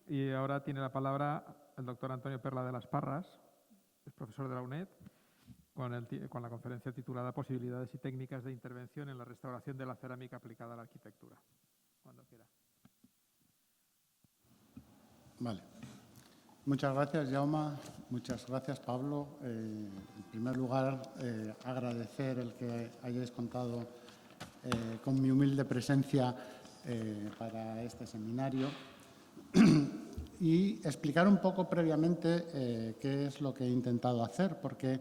Y ahora tiene la palabra el doctor Antonio Perla de las Parras, es profesor de la UNED, con la conferencia titulada Posibilidades y técnicas de intervención en la restauración de la cerámica aplicada a la arquitectura. Cuando quiera. Vale. Muchas gracias, Jaume. Muchas gracias, Pablo. En primer lugar, agradecer el que hayáis contado con mi humilde presencia para este seminario y explicar un poco previamente qué es lo que he intentado hacer, porque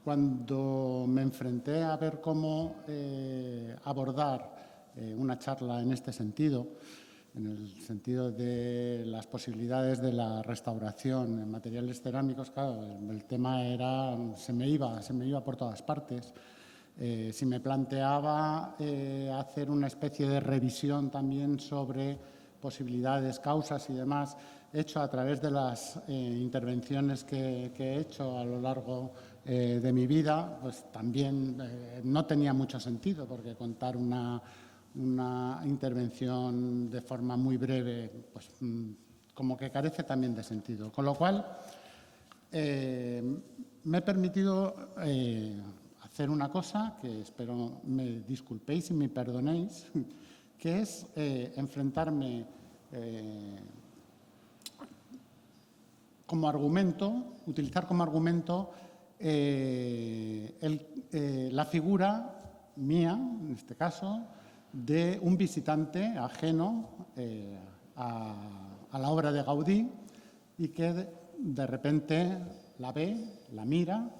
cuando me enfrenté a ver cómo abordar una charla en este sentido, en el sentido de las posibilidades de la restauración en materiales cerámicos, claro, el tema se me iba por todas partes. Si me planteaba hacer una especie de revisión también sobre posibilidades, causas y demás, hecho a través de las intervenciones que he hecho a lo largo de mi vida, pues también no tenía mucho sentido, porque contar una intervención de forma muy breve, pues como que carece también de sentido. Con lo cual, me he permitido hacer una cosa que espero me disculpéis y me perdonéis, que es enfrentarme como argumento, utilizar como argumento la figura mía, en este caso, de un visitante ajeno a la obra de Gaudí y que de repente la ve, la mira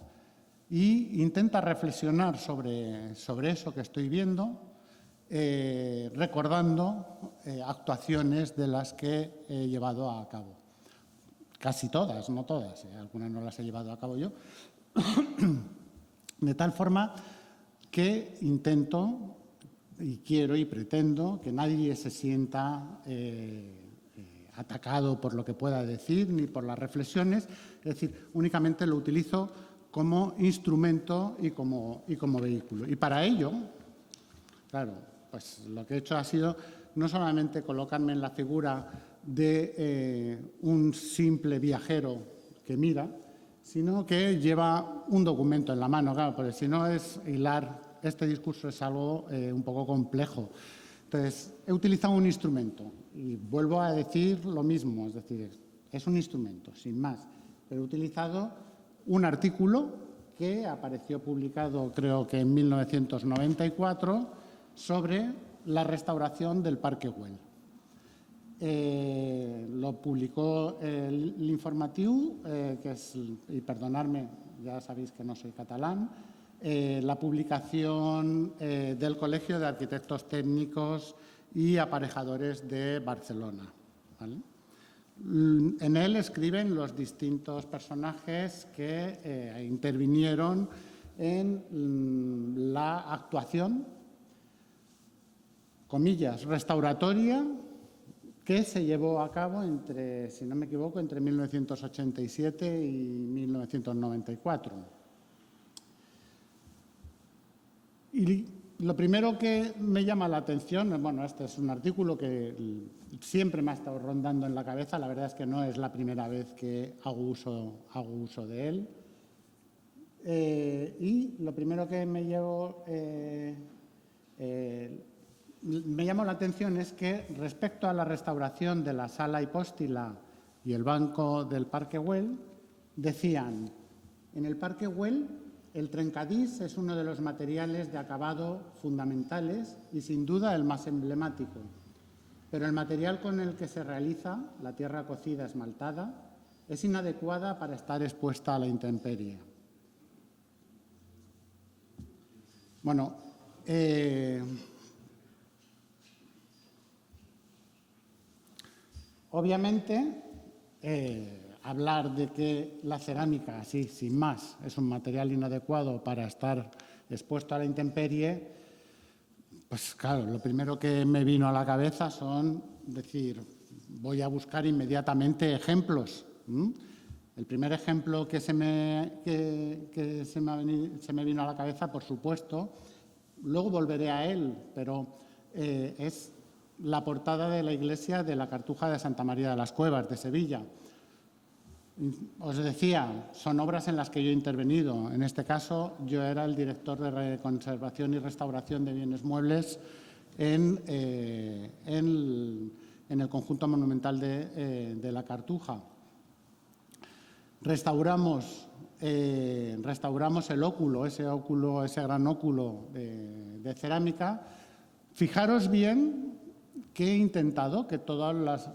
e intenta reflexionar sobre eso que estoy viendo, recordando actuaciones de las que he llevado a cabo. Casi todas, no todas, algunas no las he llevado a cabo yo, de tal forma que intento y quiero y pretendo que nadie se sienta atacado por lo que pueda decir ni por las reflexiones, es decir, únicamente lo utilizo como instrumento y como vehículo. Y para ello, claro, pues lo que he hecho ha sido no solamente colocarme en la figura de un simple viajero que mira, sino que lleva un documento en la mano, claro, porque si no es hilar. Este discurso es algo un poco complejo. Entonces, he utilizado un instrumento y vuelvo a decir lo mismo, es decir, es un instrumento, sin más. Pero he utilizado un artículo que apareció publicado, creo que en 1994, sobre la restauración del Parque Güell. Lo publicó l'Informatiu, que es, y perdonadme, ya sabéis que no soy catalán, la publicación del Colegio de Arquitectos Técnicos y Aparejadores de Barcelona, ¿vale? En él escriben los distintos personajes que intervinieron en la actuación, comillas, restauratoria, que se llevó a cabo entre, si no me equivoco, entre 1987 y 1994. Y lo primero que me llama la atención, bueno, este es un artículo que siempre me ha estado rondando en la cabeza, la verdad es que no es la primera vez que hago uso de él. Y lo primero que me llamó la atención es que respecto a la restauración de la sala hipóstila y el banco del Parque Güell, decían, en el Parque Güell el trencadís es uno de los materiales de acabado fundamentales y sin duda el más emblemático, pero el material con el que se realiza, la tierra cocida esmaltada, es inadecuada para estar expuesta a la intemperie. Bueno, obviamente, hablar de que la cerámica, así, sin más, es un material inadecuado para estar expuesto a la intemperie, pues claro, lo primero que me vino a la cabeza son decir, voy a buscar inmediatamente ejemplos. El primer ejemplo que se me vino a la cabeza, por supuesto, luego volveré a él, pero es la portada de la iglesia de la Cartuja de Santa María de las Cuevas, de Sevilla. Os decía, son obras en las que yo he intervenido. En este caso, yo era el director de conservación y restauración de bienes muebles en el conjunto monumental de la Cartuja. Restauramos el óculo, ese gran óculo de cerámica. Fijaros bien que he intentado que todas las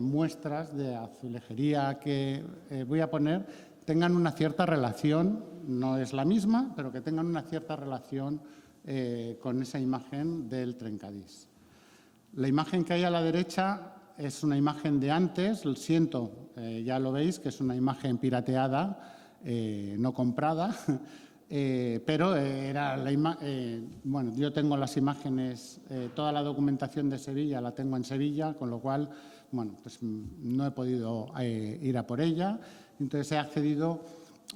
muestras de azulejería que voy a poner tengan una cierta relación, no es la misma, pero que tengan una cierta relación con esa imagen del trencadís. La imagen que hay a la derecha es una imagen de antes, lo siento, ya lo veis, que es una imagen pirateada, no comprada, pero era bueno, yo tengo las imágenes, toda la documentación de Sevilla la tengo en Sevilla, con lo cual, bueno, pues no he podido ir a por ella. Entonces he accedido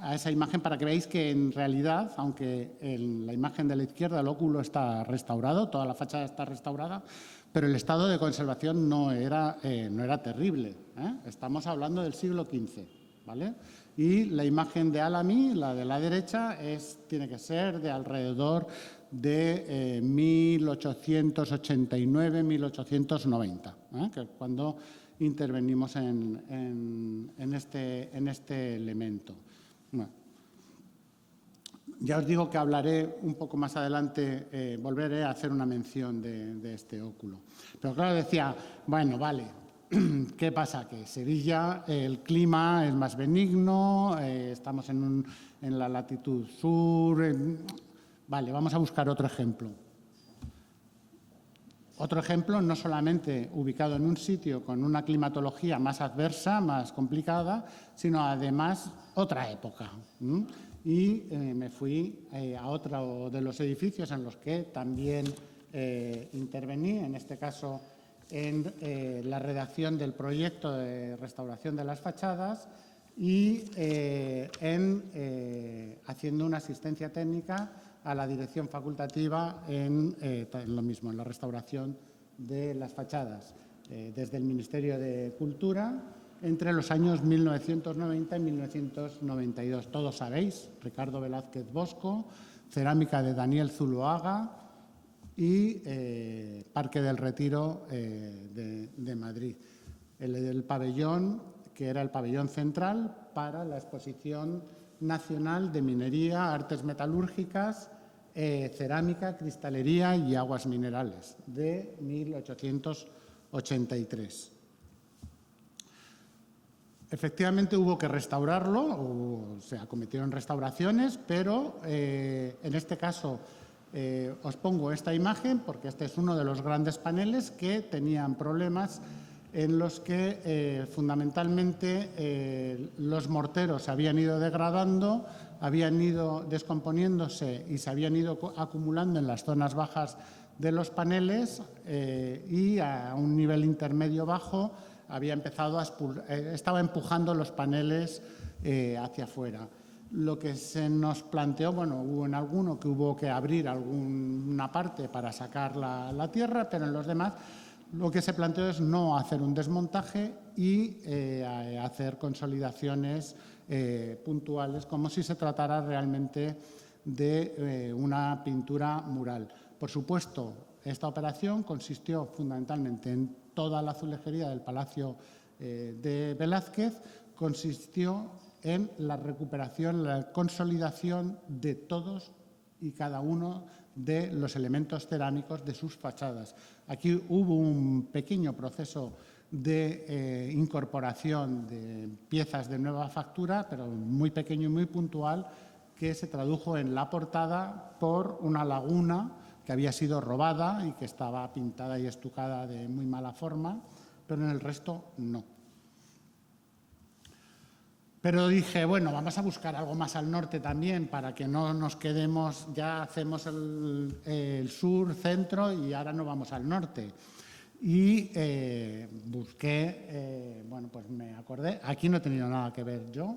a esa imagen para que veáis que en realidad, aunque en la imagen de la izquierda el óculo está restaurado, toda la fachada está restaurada, pero el estado de conservación no era terrible. Estamos hablando del siglo XV, ¿vale? Y la imagen de Alamy, la de la derecha, tiene que ser de alrededor de 1889-1890, que es cuando intervenimos en este elemento. Bueno, ya os digo que hablaré un poco más adelante, volveré a hacer una mención de este óculo. Pero claro, decía, bueno, vale, ¿qué pasa? Que Sevilla, el clima es más benigno, estamos en la latitud sur. Vale, vamos a buscar otro ejemplo. Otro ejemplo, no solamente ubicado en un sitio con una climatología más adversa, más complicada, sino además otra época. Y me fui a otro de los edificios en los que también intervení, en este caso en la redacción del proyecto de restauración de las fachadas y haciendo una asistencia técnica a la dirección facultativa en lo mismo, en la restauración de las fachadas, desde el Ministerio de Cultura entre los años 1990 y 1992. Todos sabéis, Ricardo Velázquez Bosco, cerámica de Daniel Zuloaga y Parque del Retiro de Madrid. El pabellón, que era el pabellón central para la Exposición Nacional de Minería, Artes Metalúrgicas, Cerámica, Cristalería y Aguas Minerales, de 1883. Efectivamente hubo que restaurarlo, o se acometieron restauraciones, pero en este caso os pongo esta imagen porque este es uno de los grandes paneles que tenían problemas en los que fundamentalmente los morteros se habían ido degradando, habían ido descomponiéndose y se habían ido acumulando en las zonas bajas de los paneles y a un nivel intermedio bajo estaba empujando los paneles hacia afuera. Lo que se nos planteó, bueno, hubo en alguno que hubo que abrir alguna parte para sacar la tierra, pero en los demás lo que se planteó es no hacer un desmontaje y hacer consolidaciones puntuales, como si se tratara realmente de una pintura mural. Por supuesto, esta operación consistió fundamentalmente en toda la azulejería del Palacio de Velázquez, consistió en la recuperación, la consolidación de todos y cada uno de los elementos cerámicos de sus fachadas. Aquí hubo un pequeño proceso de incorporación de piezas de nueva factura, pero muy pequeño y muy puntual, que se tradujo en la portada por una laguna que había sido robada y que estaba pintada y estucada de muy mala forma, pero en el resto no. Pero dije, bueno, vamos a buscar algo más al norte también para que no nos quedemos, ya hacemos el sur, centro y ahora no vamos al norte. Y busqué, bueno, pues me acordé, aquí no he tenido nada que ver yo,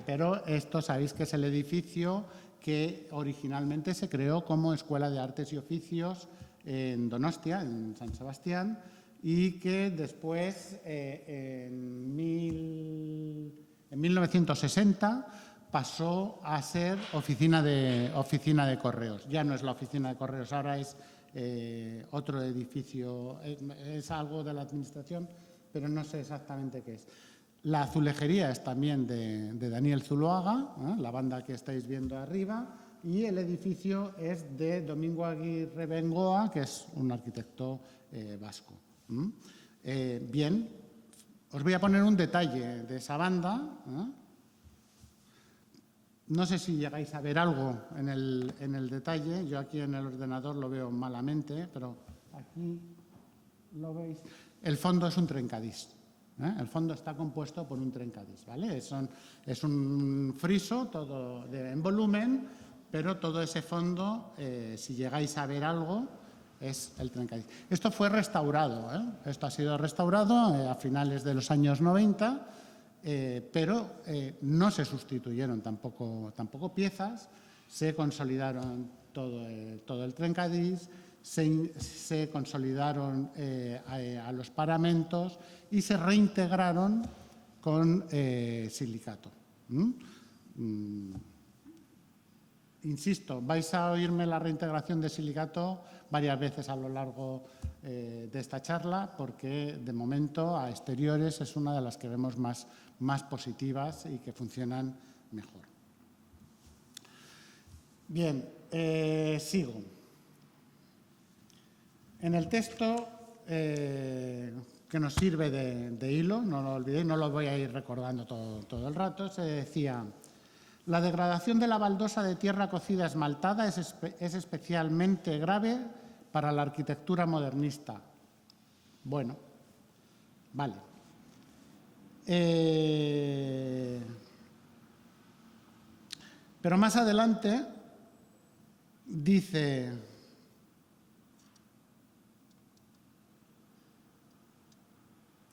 pero esto sabéis que es el edificio que originalmente se creó como Escuela de Artes y Oficios en Donostia, en San Sebastián, y que después, en 1960, pasó a ser oficina de correos. Ya no es la oficina de correos, ahora es otro edificio, es algo de la administración, pero no sé exactamente qué es. La azulejería es también de Daniel Zuloaga, la banda que estáis viendo arriba, y el edificio es de Domingo Aguirre Bengoa, que es un arquitecto vasco. Bien, os voy a poner un detalle de esa banda. No sé si llegáis a ver algo en el detalle. Yo aquí en el ordenador lo veo malamente, pero aquí lo veis. El fondo es un trencadís. El fondo está compuesto por un trencadís, ¿vale? Es un friso todo en volumen, pero todo ese fondo, si llegáis a ver algo, es el trencadís. Esto fue restaurado, Esto ha sido restaurado a finales de los años 90, pero no se sustituyeron tampoco piezas, se consolidaron todo el trencadís, se consolidaron a los paramentos y se reintegraron con silicato. Insisto, vais a oírme la reintegración de silicato varias veces a lo largo de esta charla, porque de momento a exteriores es una de las que vemos más positivas y que funcionan mejor. Bien, sigo. En el texto que nos sirve de hilo, no lo olvidéis, no lo voy a ir recordando todo el rato, se decía: la degradación de la baldosa de tierra cocida esmaltada es especialmente grave para la arquitectura modernista. Bueno, vale. Pero más adelante dice: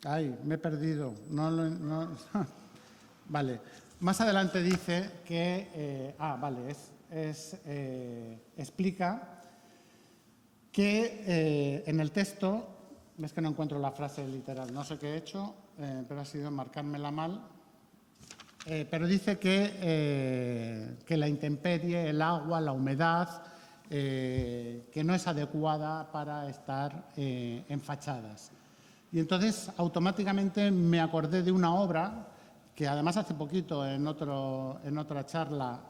ay, me he perdido. Vale. Más adelante dice que, explica que en el texto, es que no encuentro la frase literal, no sé qué he hecho, pero ha sido marcármela mal, pero dice que la intemperie, el agua, la humedad, que no es adecuada para estar en fachadas. Y entonces automáticamente me acordé de una obra que además hace poquito en otra charla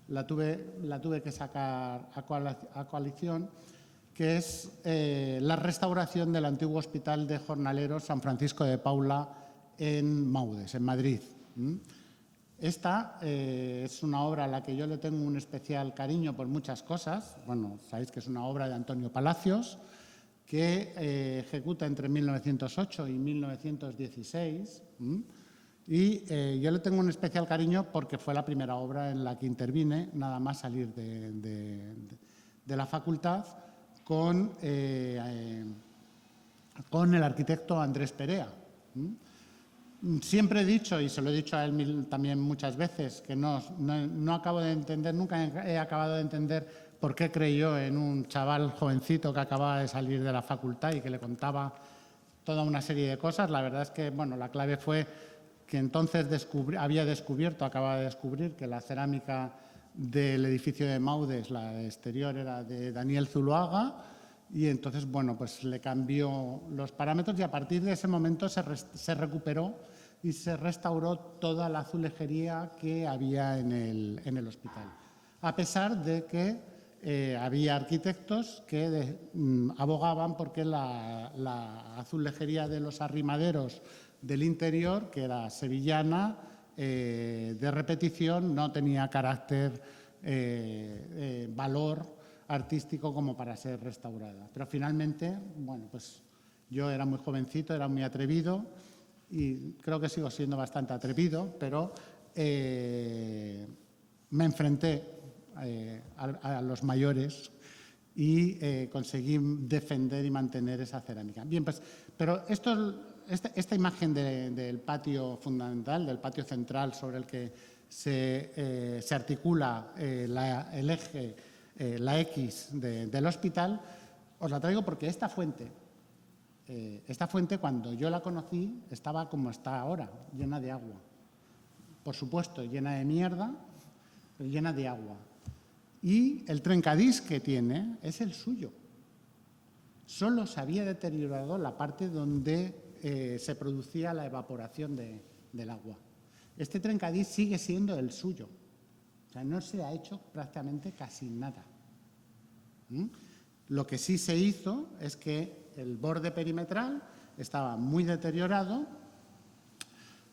la tuve que sacar a coalición, que es la restauración del antiguo Hospital de Jornaleros San Francisco de Paula en Maudes, en Madrid. Esta es una obra a la que yo le tengo un especial cariño por muchas cosas. Bueno, sabéis que es una obra de Antonio Palacios, que ejecuta entre 1908 y 1916. Y yo le tengo un especial cariño porque fue la primera obra en la que intervine, nada más salir de la facultad, con el arquitecto Andrés Perea. Siempre he dicho, y se lo he dicho a él también muchas veces, que no acabo de entender, nunca he acabado de entender por qué creyó en un chaval jovencito que acababa de salir de la facultad y que le contaba toda una serie de cosas. La verdad es que, bueno, la clave fue que entonces acababa de descubrir que la cerámica del edificio de Maudes, la de exterior, era de Daniel Zuloaga, y entonces, bueno, pues le cambió los parámetros y a partir de ese momento se recuperó y se restauró toda la azulejería que había en el hospital. A pesar de que había arquitectos que abogaban porque la azulejería de los arrimaderos del interior, que era sevillana, de repetición, no tenía carácter, valor artístico como para ser restaurada. Pero finalmente, bueno, pues yo era muy jovencito, era muy atrevido y creo que sigo siendo bastante atrevido, pero me enfrenté a los mayores y conseguí defender y mantener esa cerámica. Bien, pues, pero esta imagen del patio fundamental, del patio central sobre el que se articula el eje, la X del hospital, Os la traigo porque esta fuente cuando yo la conocí estaba como está ahora, llena de agua. Por supuesto, llena de mierda, pero llena de agua. Y el trencadís que tiene es el suyo. Solo se había deteriorado la parte donde se producía la evaporación del agua. Este trencadís sigue siendo el suyo. O sea, no se ha hecho prácticamente casi nada. Lo que sí se hizo es que el borde perimetral estaba muy deteriorado,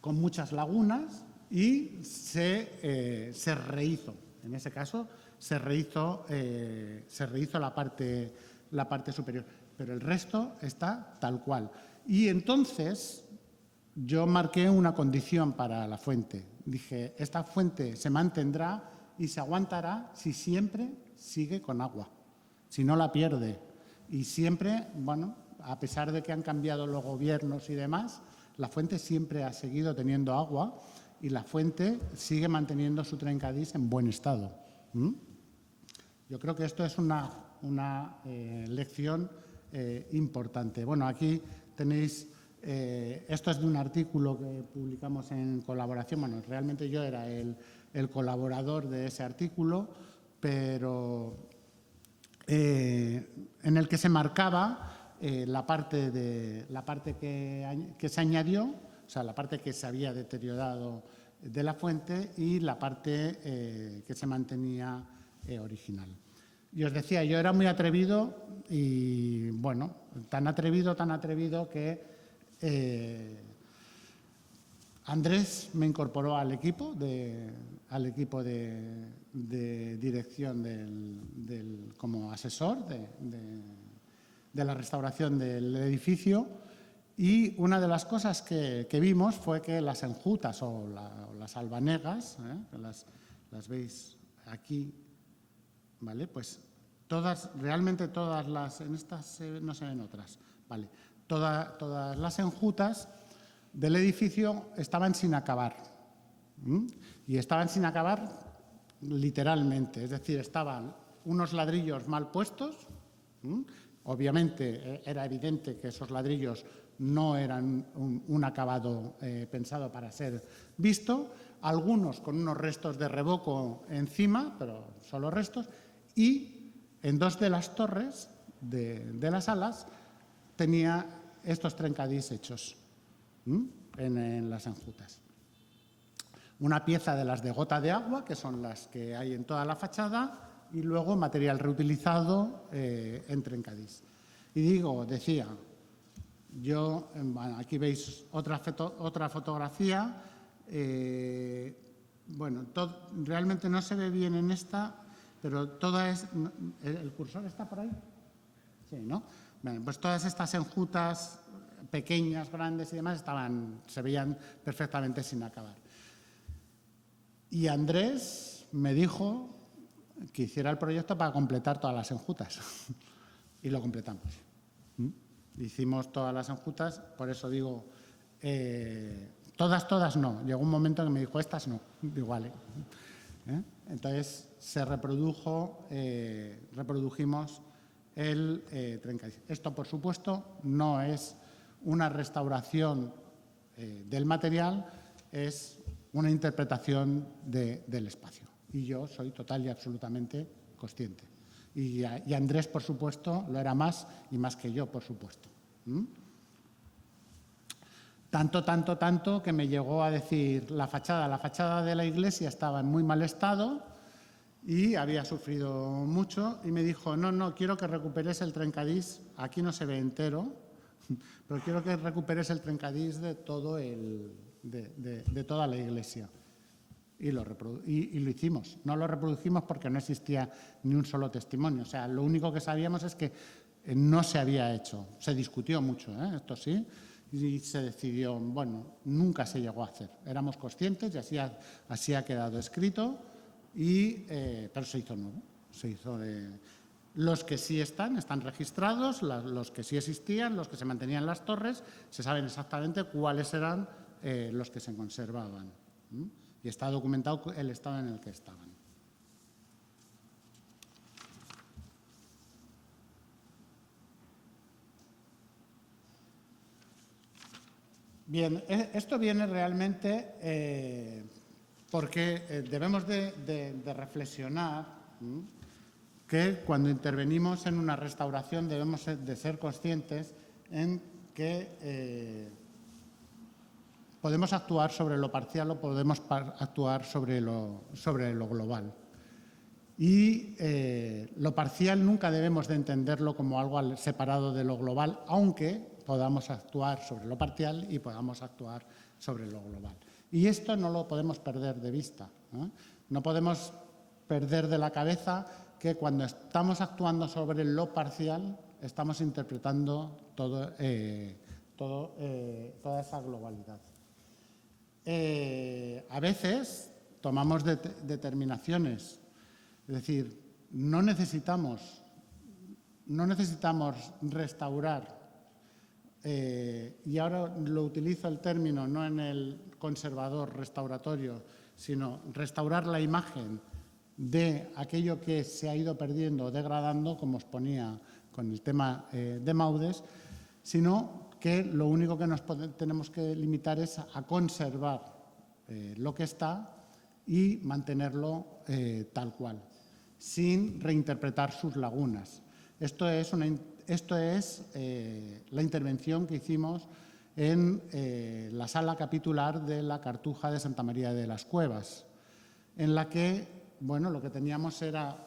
con muchas lagunas, y se rehizo. En ese caso, se rehizo la parte superior, pero el resto está tal cual. Y entonces yo marqué una condición para la fuente. Dije, esta fuente se mantendrá y se aguantará si siempre sigue con agua, si no la pierde. Y siempre, bueno, a pesar de que han cambiado los gobiernos y demás, la fuente siempre ha seguido teniendo agua y la fuente sigue manteniendo su trencadís en buen estado. Yo creo que esto es una lección importante. Bueno, aquí tenéis, esto es de un artículo que publicamos en colaboración. Bueno, realmente yo era el colaborador de ese artículo, pero en el que se marcaba la parte que se añadió, o sea, la parte que se había deteriorado de la fuente y la parte que se mantenía original. Y os decía, yo era muy atrevido y, bueno, tan atrevido que Andrés me incorporó al equipo de dirección como asesor de la restauración del edificio, y una de las cosas que vimos fue que las enjutas o las albanegas, que las veis aquí, ¿vale? Pues realmente todas las, en estas no se ven otras, ¿vale? Todas las enjutas del edificio estaban sin acabar. Y estaban sin acabar literalmente, es decir, estaban unos ladrillos mal puestos. Obviamente era evidente que esos ladrillos no eran un acabado pensado para ser visto, algunos con unos restos de revoco encima, pero solo restos, y en dos de las torres de las alas tenía estos trencadís hechos en las enjutas. Una pieza de las de gota de agua, que son las que hay en toda la fachada, y luego material reutilizado en trencadís. Y decía, yo, bueno, aquí veis otra fotografía. Bueno, realmente no se ve bien en esta, pero toda es... ¿El cursor está por ahí? Sí, ¿no? Bueno, pues todas estas enjutas pequeñas, grandes y demás se veían perfectamente sin acabar. Y Andrés me dijo que hiciera el proyecto para completar todas las enjutas. Y lo completamos. Hicimos todas las enjutas, por eso digo, todas no. Llegó un momento en que me dijo, estas no. Digo, vale. Entonces reprodujimos el trencadís. Esto, por supuesto, no es una restauración del material, es una interpretación del espacio. Y yo soy total y absolutamente consciente. Y Andrés, por supuesto, lo era más y más que yo, por supuesto. Tanto que me llegó a decir la fachada de la iglesia estaba en muy mal estado y había sufrido mucho, y me dijo, no, quiero que recuperes el trencadís, aquí no se ve entero, pero quiero que recuperes el trencadís de toda la iglesia. Y lo hicimos. No lo reprodujimos porque no existía ni un solo testimonio. O sea, lo único que sabíamos es que no se había hecho. Se discutió mucho, esto sí, y se decidió, bueno, nunca se llegó a hacer. Éramos conscientes y así ha quedado escrito, pero se hizo nuevo. Se hizo los que sí están registrados, los que sí existían, los que se mantenían en las torres, se saben exactamente cuáles eran los que se conservaban. Y está documentado el estado en el que estaban. Bien, esto viene realmente porque debemos de reflexionar que cuando intervenimos en una restauración debemos de ser conscientes en que podemos actuar sobre lo parcial o podemos actuar sobre lo global. Y lo parcial nunca debemos de entenderlo como algo separado de lo global, aunque podamos actuar sobre lo parcial y podamos actuar sobre lo global. Y esto no lo podemos perder de vista, ¿eh? No podemos perder de la cabeza que cuando estamos actuando sobre lo parcial estamos interpretando toda esa globalidad. A veces tomamos determinaciones, es decir, no necesitamos restaurar, y ahora lo utilizo el término no en el conservador restauratorio, sino restaurar la imagen de aquello que se ha ido perdiendo o degradando, como os ponía con el tema de Maudes, sino que lo único que nos tenemos que limitar es a conservar lo que está y mantenerlo tal cual, sin reinterpretar sus lagunas. Esto es la intervención que hicimos en la sala capitular de la Cartuja de Santa María de las Cuevas, en la que, bueno, lo que teníamos era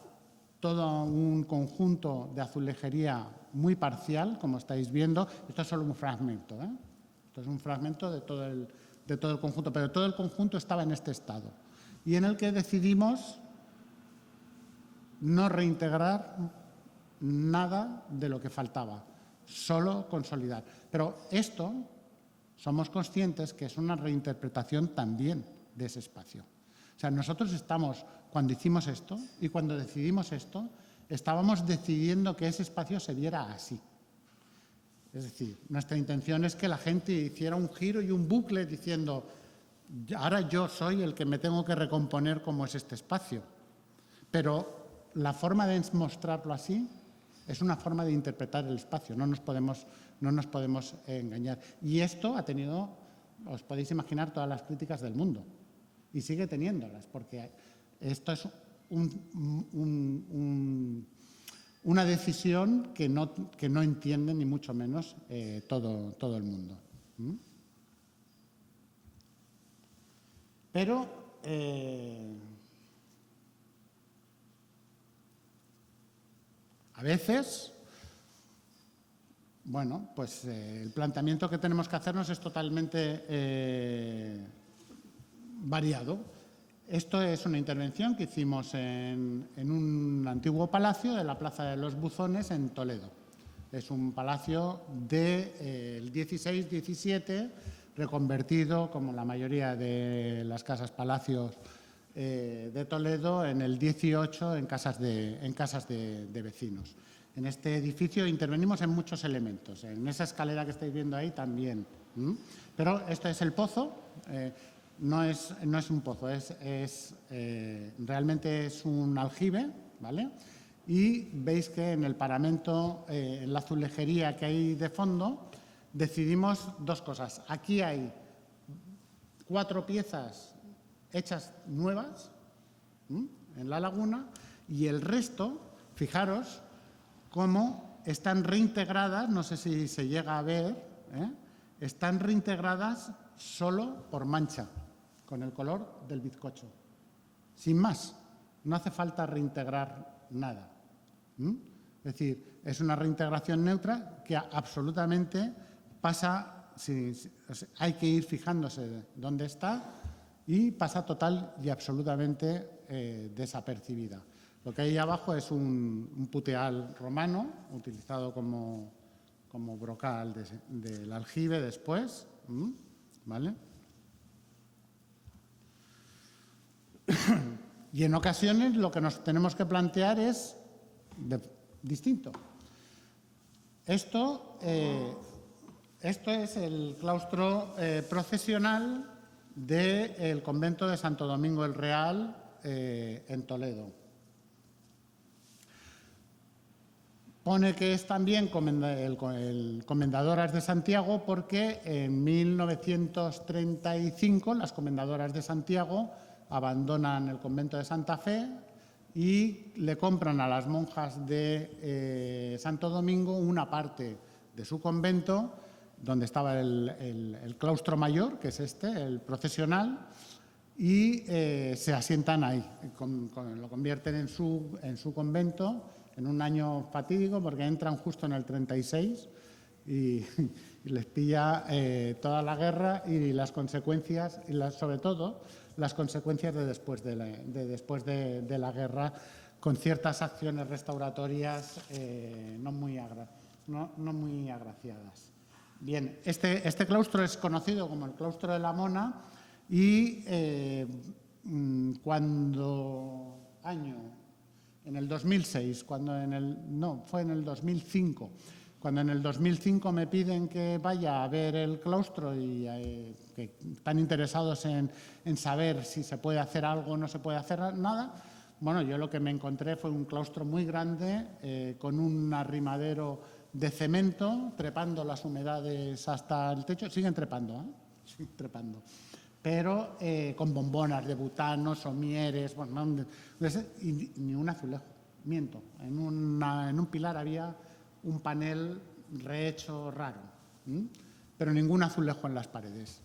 todo un conjunto de azulejería muy parcial, como estáis viendo. Esto es solo un fragmento, ¿eh? Esto es un fragmento de todo el conjunto, pero todo el conjunto estaba en este estado, y en el que decidimos no reintegrar nada de lo que faltaba, solo consolidar. Pero esto somos conscientes que es una reinterpretación también de ese espacio. O sea, nosotros cuando hicimos esto y cuando decidimos esto, estábamos decidiendo que ese espacio se viera así. Es decir, nuestra intención es que la gente hiciera un giro y un bucle diciendo, ahora yo soy el que me tengo que recomponer como es este espacio. Pero la forma de mostrarlo así es una forma de interpretar el espacio, no nos podemos engañar. Y esto ha tenido, os podéis imaginar, todas las críticas del mundo. Y sigue teniéndolas, porque esto es una decisión que no entiende ni mucho menos todo el mundo. Pero a veces, bueno, pues el planteamiento que tenemos que hacernos es totalmente variado. Esto es una intervención que hicimos en un antiguo palacio de la Plaza de los Buzones en Toledo. Es un palacio del 16-17, reconvertido, como la mayoría de las casas palacios de Toledo, en el 18 en casas de vecinos. En este edificio intervenimos en muchos elementos. En esa escalera que estáis viendo ahí también. Pero esto es el pozo. No es un pozo, realmente es un aljibe, ¿vale? Y veis que en el paramento, en la azulejería que hay de fondo, decidimos dos cosas. Aquí hay 4 piezas hechas nuevas en la laguna, y el resto, fijaros cómo están reintegradas, no sé si se llega a ver, están reintegradas solo por mancha, con el color del bizcocho. Sin más, no hace falta reintegrar nada. Es decir, es una reintegración neutra que absolutamente pasa, hay que ir fijándose dónde está, y pasa total y absolutamente desapercibida. Lo que hay abajo es un puteal romano, utilizado como brocal del aljibe después, ¿vale? Y en ocasiones lo que nos tenemos que plantear es distinto. Esto es el claustro procesional del convento de Santo Domingo el Real en Toledo. pone que es también el Comendadoras de Santiago porque en 1935 las Comendadoras de Santiago abandonan el convento de Santa Fe y le compran a las monjas de Santo Domingo una parte de su convento, donde estaba el claustro mayor, que es el procesional, y se asientan ahí, lo convierten en su convento en un año fatídico porque entran justo en el 36 y les pilla toda la guerra y las consecuencias, y sobre todo las consecuencias de después de la guerra, con ciertas acciones restauratorias no muy agraciadas. Bien, este claustro es conocido como el claustro de la Mona y en el 2006, fue en el 2005, cuando en el 2005 me piden que vaya a ver el claustro y que están interesados en saber si se puede hacer algo o no se puede hacer nada, bueno, yo lo que me encontré fue un claustro muy grande con un arrimadero de cemento, trepando las humedades hasta el techo. Siguen trepando, siguen trepando. Pero con bombonas de butano, somieres, bueno, y ni un azulejo, miento. En un pilar había un panel rehecho raro, pero ningún azulejo en las paredes.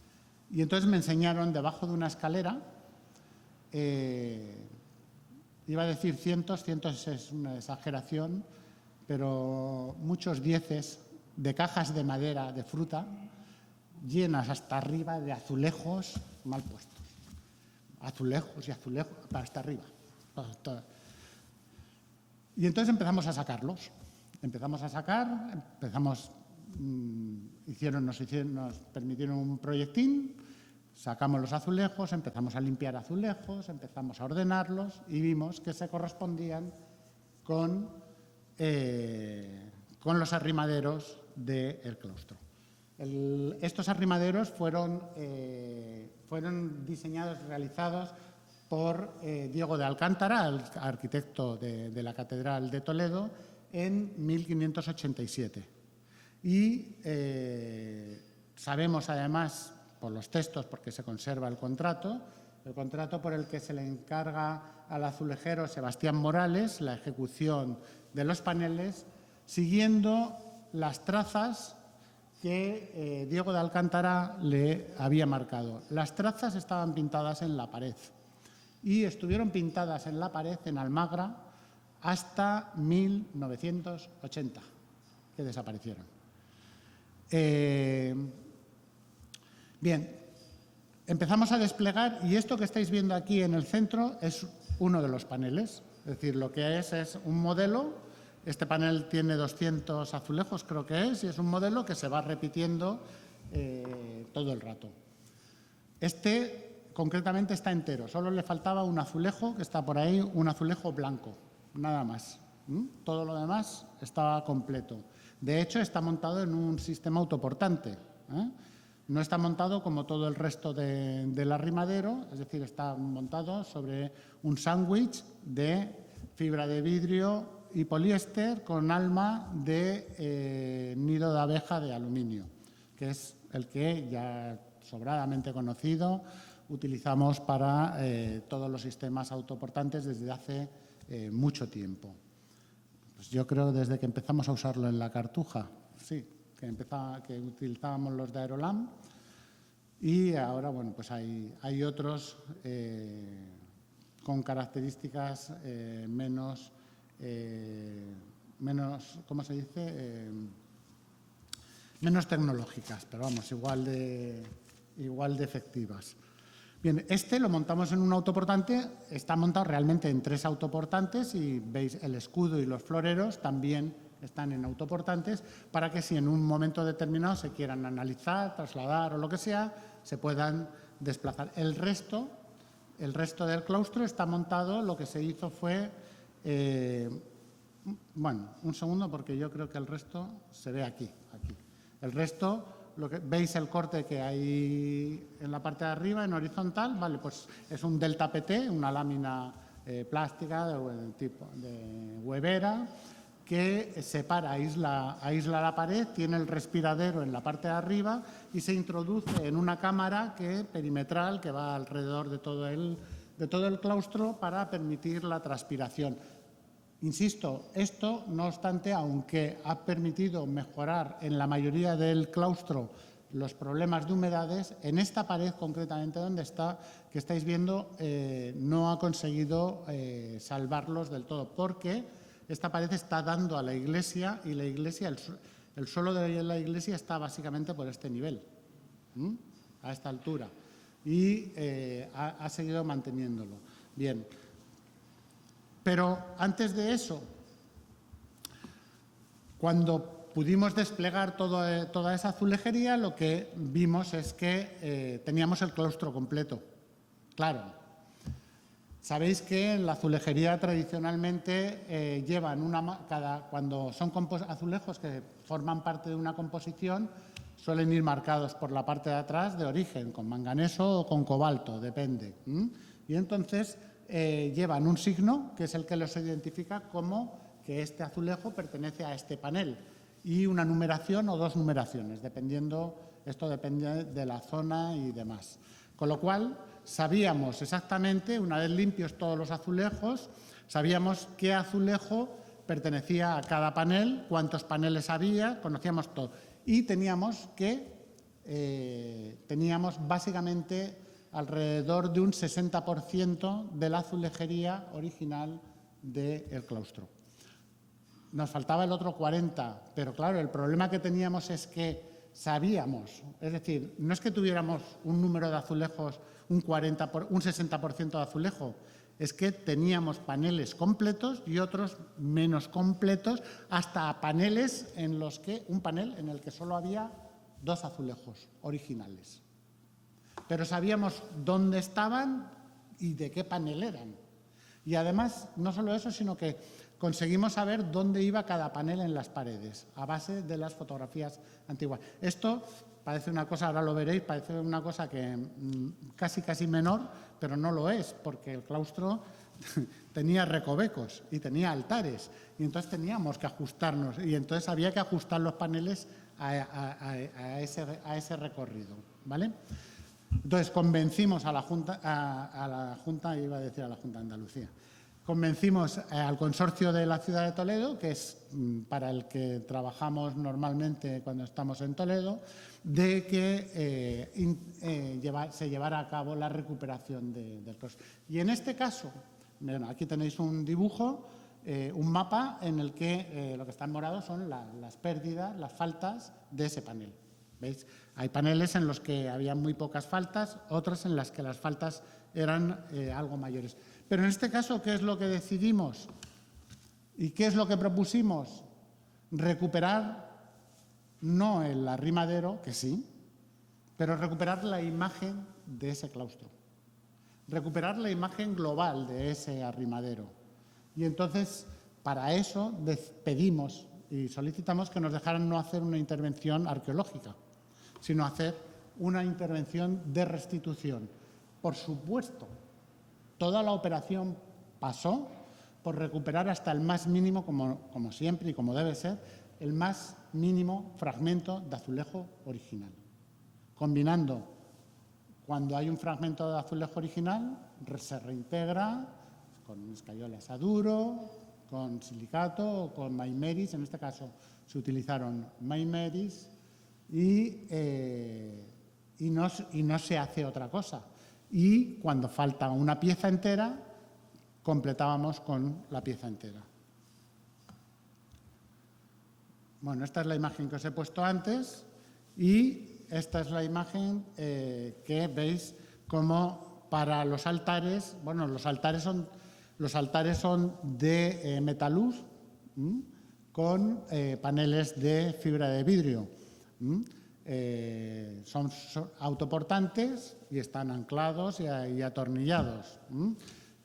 Y entonces me enseñaron debajo de una escalera, iba a decir cientos es una exageración, pero muchos dieces de cajas de madera, de fruta, llenas hasta arriba de azulejos mal puestos. Azulejos y azulejos hasta arriba. Y entonces empezamos a sacarlos. Nos permitieron un proyectín, sacamos los azulejos, empezamos a limpiar azulejos, empezamos a ordenarlos y vimos que se correspondían con los arrimaderos del claustro. Estos arrimaderos fueron diseñados y realizados por Diego de Alcántara, el arquitecto de la Catedral de Toledo, en 1587. Y sabemos además, por los textos, porque se conserva el contrato por el que se le encarga al azulejero Sebastián Morales la ejecución de los paneles, siguiendo las trazas que Diego de Alcántara le había marcado. Las trazas estaban pintadas en la pared y estuvieron pintadas en la pared en Almagra hasta 1980, que desaparecieron. Bien, empezamos a desplegar y esto que estáis viendo aquí en el centro es uno de los paneles. Es decir, lo que es un modelo. Este panel tiene 200 azulejos, creo que es, y es un modelo que se va repitiendo todo el rato. Este concretamente está entero, solo le faltaba un azulejo que está por ahí, un azulejo blanco, nada más. Todo lo demás estaba completo. De hecho, está montado en un sistema autoportante. No está montado como todo el resto del arrimadero, es decir, está montado sobre un sándwich de fibra de vidrio y poliéster con alma de nido de abeja de aluminio, que es el que ya sobradamente conocido utilizamos para todos los sistemas autoportantes desde hace mucho tiempo. Pues yo creo desde que empezamos a usarlo en la Cartuja, sí, que utilizábamos los de Aerolam, y ahora bueno, pues hay otros con características menos, ¿cómo se dice? Menos tecnológicas, pero vamos, igual de efectivas. Bien, este lo montamos en un autoportante, está montado realmente en 3 autoportantes y veis el escudo y los floreros también están en autoportantes para que si en un momento determinado se quieran analizar, trasladar o lo que sea, se puedan desplazar. El resto del claustro está montado, lo que se hizo fue, bueno, un segundo porque yo creo que el resto se ve aquí. El resto, veis el corte que hay en la parte de arriba, en horizontal, vale, pues es un delta PT, una lámina plástica de tipo de huevera, que separa, aísla la pared, tiene el respiradero en la parte de arriba y se introduce en una cámara perimetral que va alrededor de todo el claustro para permitir la transpiración. Insisto, esto, no obstante, aunque ha permitido mejorar en la mayoría del claustro los problemas de humedades, en esta pared concretamente donde está, que estáis viendo, no ha conseguido salvarlos del todo, porque esta pared está dando a la iglesia y la iglesia, el suelo de la iglesia está básicamente por este nivel, a esta altura, y ha seguido manteniéndolo. Bien. Pero antes de eso, cuando pudimos desplegar toda esa azulejería, lo que vimos es que teníamos el claustro completo. Claro, sabéis que en la azulejería tradicionalmente llevan cuando son azulejos que forman parte de una composición, suelen ir marcados por la parte de atrás de origen, con manganeso o con cobalto, depende. Y entonces llevan un signo, que es el que los identifica como que este azulejo pertenece a este panel, y una numeración o dos numeraciones, esto depende de la zona y demás. Con lo cual, sabíamos exactamente, una vez limpios todos los azulejos, sabíamos qué azulejo pertenecía a cada panel, cuántos paneles había, conocíamos todo. Y teníamos básicamente alrededor de un 60% de la azulejería original del claustro. Nos faltaba el otro 40%, pero claro, el problema que teníamos es que sabíamos, es decir, no es que tuviéramos un número de azulejos, un 60% de azulejo, es que teníamos paneles completos y otros menos completos, hasta paneles un panel en el que solo había 2 azulejos originales. Pero sabíamos dónde estaban y de qué panel eran. Y además, no solo eso, sino que conseguimos saber dónde iba cada panel en las paredes, a base de las fotografías antiguas. Esto parece una cosa, ahora lo veréis, parece una cosa que casi menor, pero no lo es, porque el claustro tenía recovecos y tenía altares, y entonces teníamos que ajustarnos, y entonces había que ajustar los paneles a ese recorrido, ¿vale? Entonces, convencimos a la Junta de Andalucía, convencimos al consorcio de la ciudad de Toledo, que es para el que trabajamos normalmente cuando estamos en Toledo, de que se llevara a cabo la recuperación del claustro. Y en este caso, bueno, aquí tenéis un dibujo, un mapa en el que lo que está en morado son las pérdidas, las faltas de ese panel. ¿Veis? Hay paneles en los que había muy pocas faltas, otras en las que las faltas eran algo mayores. Pero en este caso, ¿qué es lo que decidimos? ¿Y qué es lo que propusimos? Recuperar, no el arrimadero, que sí, pero recuperar la imagen de ese claustro. Recuperar la imagen global de ese arrimadero. Y entonces, para eso, pedimos y solicitamos que nos dejaran no hacer una intervención arqueológica, sino hacer una intervención de restitución. Por supuesto, toda la operación pasó por recuperar hasta el más mínimo, como siempre y como debe ser, el más mínimo fragmento de azulejo original. Combinando, cuando hay un fragmento de azulejo original, se reintegra con escayolas a duro, con silicato o con maimeris. En este caso se utilizaron maimeris y no se hace otra cosa. Y cuando falta una pieza entera, completábamos con la pieza entera. Bueno, esta es la imagen que os he puesto antes y esta es la imagen que veis como para los altares, bueno, los altares son de metaluz con paneles de fibra de vidrio. Son autoportantes y están anclados y atornillados.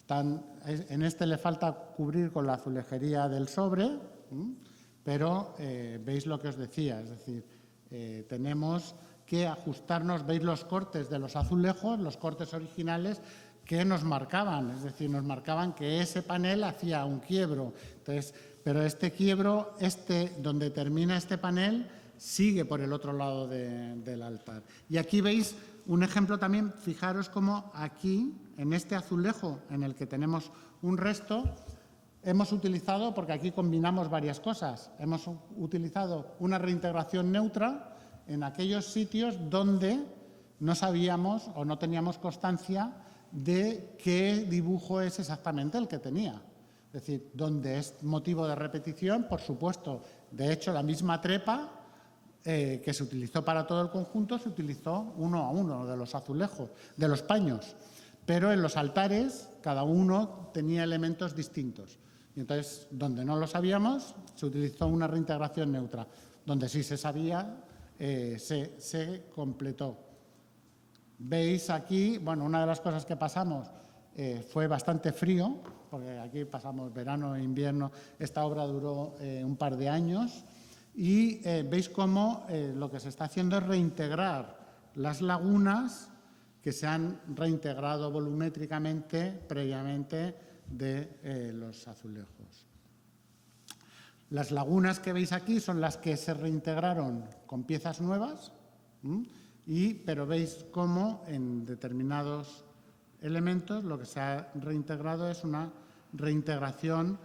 En este le falta cubrir con la azulejería del sobre, pero veis lo que os decía, es decir, tenemos que ajustarnos, veis los cortes de los azulejos, los cortes originales que nos marcaban, es decir, nos marcaban que ese panel hacía un quiebro. Entonces, pero este quiebro, donde termina este panel, sigue por el otro lado del altar. Y aquí veis un ejemplo también, fijaros cómo aquí, en este azulejo en el que tenemos un resto, hemos utilizado, porque aquí combinamos varias cosas, hemos utilizado una reintegración neutra en aquellos sitios donde no sabíamos o no teníamos constancia de qué dibujo es exactamente el que tenía. Es decir, donde es motivo de repetición, por supuesto. De hecho, la misma trepa que se utilizó para todo el conjunto se utilizó uno a uno de los azulejos, de los paños. Pero en los altares, cada uno tenía elementos distintos. Y entonces, donde no lo sabíamos, se utilizó una reintegración neutra. Donde sí se sabía, se completó. Veis aquí, bueno, una de las cosas que pasamos fue bastante frío, porque aquí pasamos verano e invierno. Esta obra duró un par de años. Y veis cómo lo que se está haciendo es reintegrar las lagunas que se han reintegrado volumétricamente previamente de los azulejos. Las lagunas que veis aquí son las que se reintegraron con piezas nuevas, pero veis cómo en determinados elementos lo que se ha reintegrado es una reintegración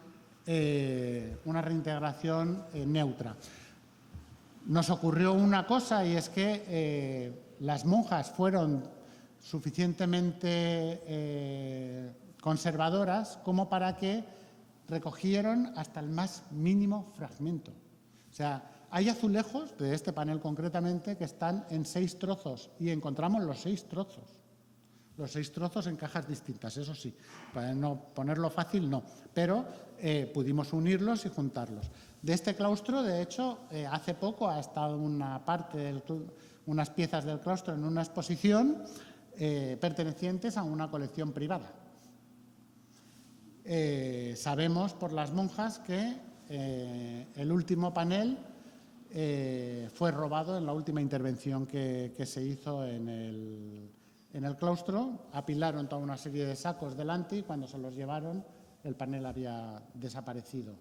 neutra. Nos ocurrió una cosa, y es que las monjas fueron suficientemente conservadoras como para que recogieron hasta el más mínimo fragmento. O sea, hay azulejos de este panel concretamente que están en 6 trozos y encontramos los 6 trozos. Los 6 trozos en cajas distintas, eso sí. Para no ponerlo fácil, no. Pero pudimos unirlos y juntarlos. De este claustro, de hecho, hace poco ha estado unas piezas del claustro en una exposición pertenecientes a una colección privada. Sabemos por las monjas que el último panel fue robado en la última intervención que se hizo en el claustro. Apilaron toda una serie de sacos delante y cuando se los llevaron el panel había desaparecido.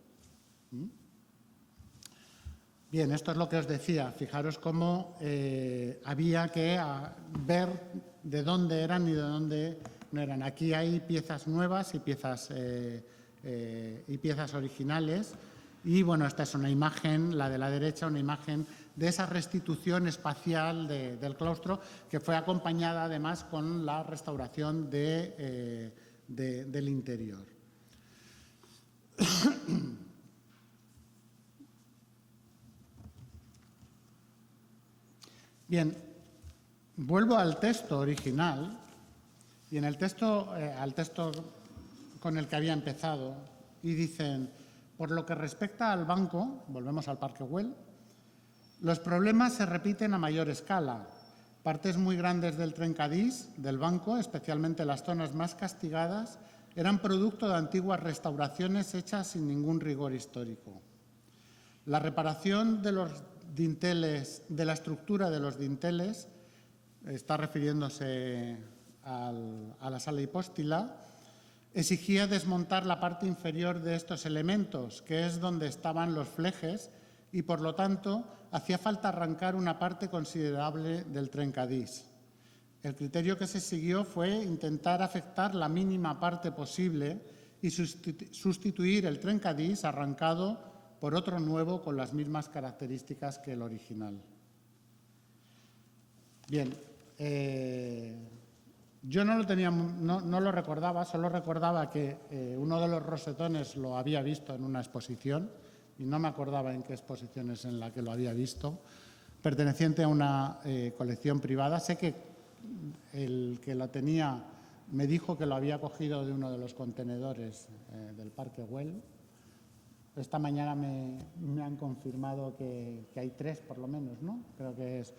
Bien, esto es lo que os decía. Fijaros cómo había que ver de dónde eran y de dónde no eran. Aquí hay piezas nuevas y piezas originales. Y bueno, esta es una imagen, la de la derecha, una imagen de esa restitución espacial del claustro, que fue acompañada además con la restauración del interior. Bien, vuelvo al texto original y en el texto, al texto con el que había empezado, y dicen: por lo que respecta al banco, volvemos al Parque Güell, los problemas se repiten a mayor escala. Partes muy grandes del trencadís, del banco, especialmente las zonas más castigadas, eran producto de antiguas restauraciones hechas sin ningún rigor histórico. La reparación de los dinteles, de la estructura de los dinteles, está refiriéndose a la sala hipóstila, exigía desmontar la parte inferior de estos elementos, que es donde estaban los flejes, y por lo tanto hacía falta arrancar una parte considerable del trencadís. El criterio que se siguió fue intentar afectar la mínima parte posible y sustituir el trencadís arrancado por otro nuevo con las mismas características que el original. Bien, yo no lo recordaba, solo recordaba que uno de los rosetones lo había visto en una exposición, y no me acordaba en qué exposición es en la que lo había visto, perteneciente a una colección privada. Sé que el que lo tenía me dijo que lo había cogido de uno de los contenedores del Parque Güell. Esta mañana me han confirmado que hay 3 por lo menos, ¿no? Creo que es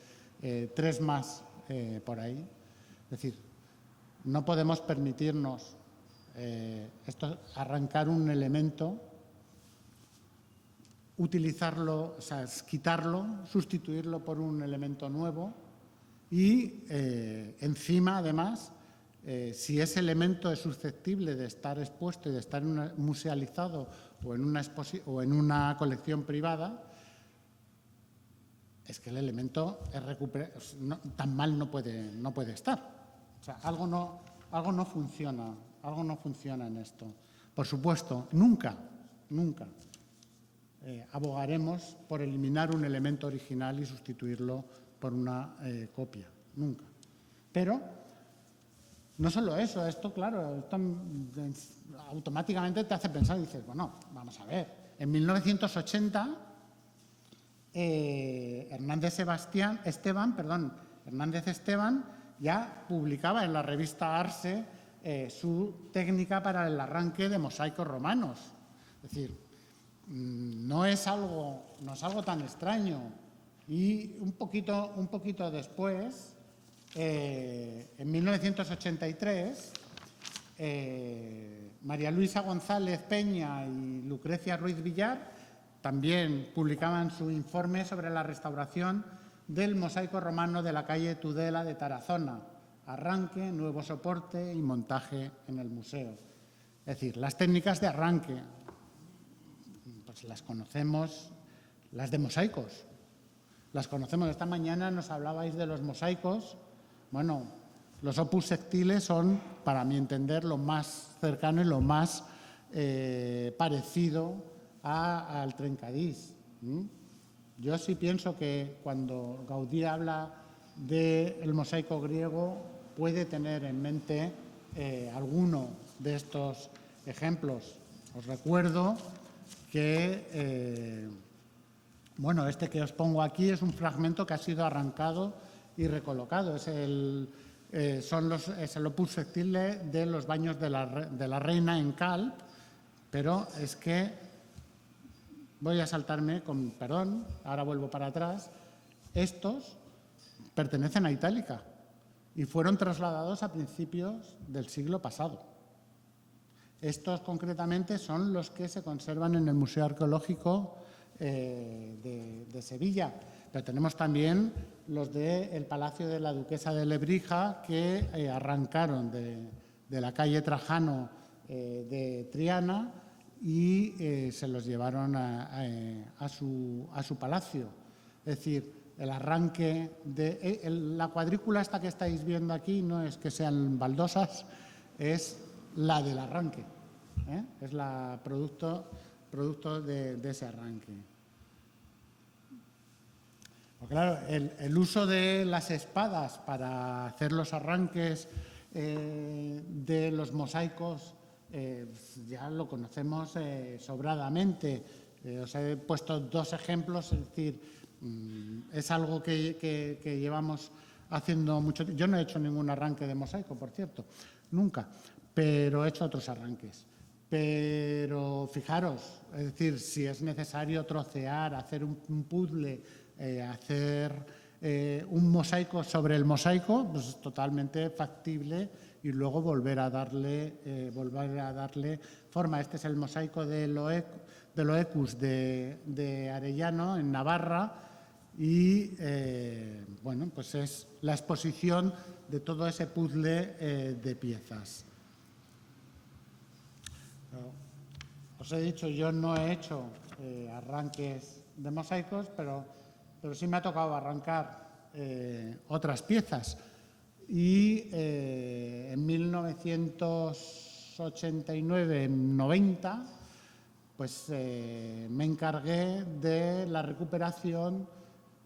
3 más por ahí. Es decir, no podemos permitirnos arrancar un elemento, utilizarlo, o sea, quitarlo, sustituirlo por un elemento nuevo y encima, además, si ese elemento es susceptible de estar expuesto y de estar musealizado o en una colección privada, es que el elemento es tan mal no puede estar. O sea, algo no funciona en esto. Por supuesto, nunca abogaremos por eliminar un elemento original y sustituirlo por una copia, nunca. Pero no solo eso, esto, claro, esto automáticamente te hace pensar y dices, bueno, vamos a ver, en 1980 Hernández Esteban ya publicaba en la revista Arse su técnica para el arranque de mosaicos romanos. Es decir, no es algo tan extraño. Y un poquito después, en 1983, María Luisa González Peña y Lucrecia Ruiz Villar también publicaban su informe sobre la restauración del mosaico romano de la calle Tudela de Tarazona, arranque, nuevo soporte y montaje en el museo. Es decir, las técnicas de arranque, pues las conocemos, las de mosaicos, las conocemos. Esta mañana nos hablabais de los mosaicos. Bueno, los opus sectiles son, para mi entender, lo más cercano y lo más parecido al trencadís. Yo sí pienso que cuando Gaudí habla del mosaico griego puede tener en mente alguno de estos ejemplos. Os recuerdo que, bueno, este que os pongo aquí es un fragmento que ha sido arrancado y recolocado. Es el opus sectile de los baños de la Reina en Calp, pero es que voy a saltarme, con perdón, ahora vuelvo para atrás. Estos pertenecen a Itálica y fueron trasladados a principios del siglo pasado. Estos concretamente son los que se conservan en el Museo Arqueológico de Sevilla, pero tenemos también los del Palacio de la Duquesa de Lebrija que arrancaron de la calle Trajano de Triana y se los llevaron a su palacio. Es decir, el arranque de la cuadrícula esta que estáis viendo aquí no es que sean baldosas, es la del arranque, es la producto de ese arranque. Porque, claro, el uso de las espadas para hacer los arranques de los mosaicos ya lo conocemos sobradamente. Os he puesto dos ejemplos, es decir, es algo que llevamos haciendo mucho tiempo. Yo no he hecho ningún arranque de mosaico, por cierto, nunca, pero he hecho otros arranques. Pero fijaros, es decir, si es necesario trocear, hacer un puzzle, hacer un mosaico sobre el mosaico, pues es totalmente factible y luego volver a darle forma. Este es el mosaico de Loecus de Arellano, en Navarra, y bueno, pues es la exposición de todo ese puzzle de piezas. Os he dicho, yo no he hecho arranques de mosaicos, pero sí me ha tocado arrancar otras piezas. Y en 1989-90, pues me encargué de la recuperación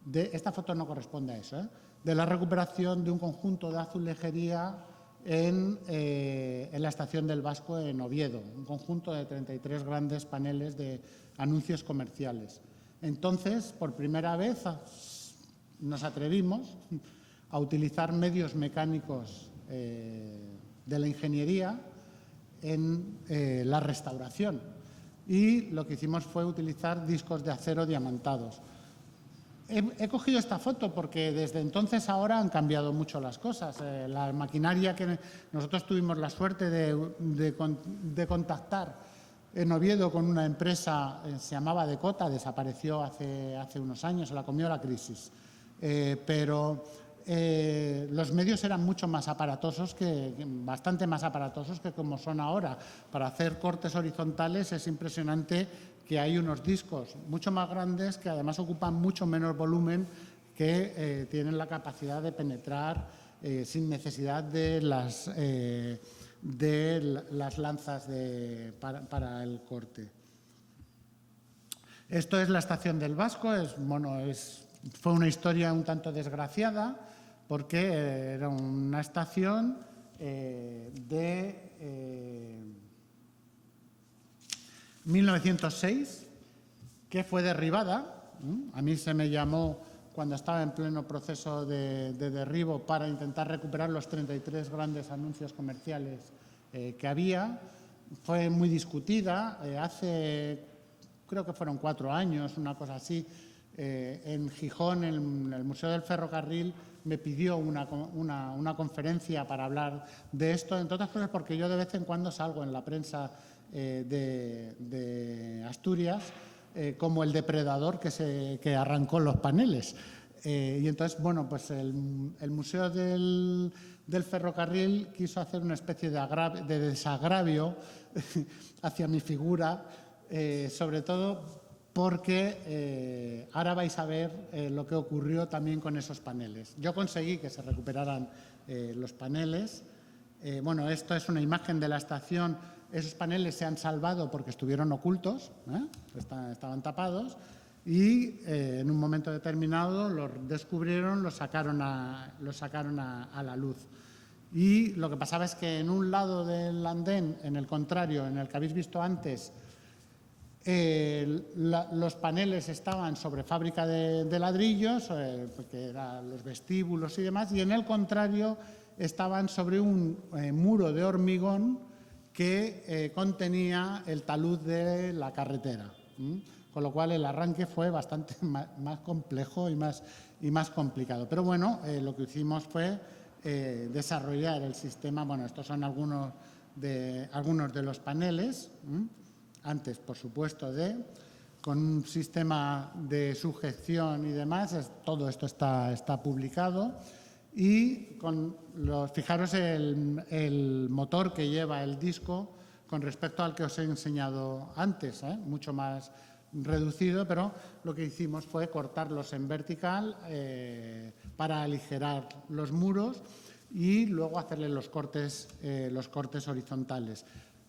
de, esta foto no corresponde a eso, de la recuperación de un conjunto de azulejería en la estación del Vasco en Oviedo, un conjunto de 33 grandes paneles de anuncios comerciales. Entonces, por primera vez nos atrevimos a utilizar medios mecánicos de la ingeniería en la restauración. Y lo que hicimos fue utilizar discos de acero diamantados. He cogido esta foto porque desde entonces ahora han cambiado mucho las cosas. La maquinaria que nosotros tuvimos la suerte de contactar en Oviedo con una empresa, se llamaba Decota, desapareció hace unos años, se la comió la crisis. Pero los medios eran mucho más aparatosos, bastante más aparatosos que como son ahora. Para hacer cortes horizontales es impresionante que hay unos discos mucho más grandes que además ocupan mucho menos volumen, que tienen la capacidad de penetrar sin necesidad de las lanzas para el corte. Esto es la estación del Vasco. Fue una historia un tanto desgraciada porque era una estación de 1906 que fue derribada. A mí se me llamó cuando estaba en pleno proceso de derribo para intentar recuperar los 33 grandes anuncios comerciales que había. Fue muy discutida. Creo que fueron 4 años, una cosa así. En Gijón, en el Museo del Ferrocarril, me pidió una conferencia para hablar de esto, entre otras cosas porque yo de vez en cuando salgo en la prensa de Asturias como el depredador que arrancó los paneles. Y entonces, bueno, pues el Museo del Ferrocarril quiso hacer una especie de desagravio hacia mi figura, sobre todo porque ahora vais a ver lo que ocurrió también con esos paneles. Yo conseguí que se recuperaran los paneles. Bueno, esto es una imagen de la estación. Esos paneles se han salvado porque estuvieron ocultos, estaban tapados, y en un momento determinado los descubrieron, los sacaron a la luz. Y lo que pasaba es que en un lado del andén, en el contrario, en el que habéis visto antes, los paneles estaban sobre fábrica de ladrillos, porque eran los vestíbulos y demás, y en el contrario estaban sobre un muro de hormigón que contenía el talud de la carretera. Con lo cual el arranque fue bastante más complejo y más complicado. Pero bueno, lo que hicimos fue desarrollar el sistema. Bueno, estos son algunos de los paneles. Antes, por supuesto, con un sistema de sujeción y demás. Todo esto está publicado. Y fijaros el motor que lleva el disco con respecto al que os he enseñado antes, mucho más reducido, pero lo que hicimos fue cortarlos en vertical para aligerar los muros y luego hacerle los cortes horizontales.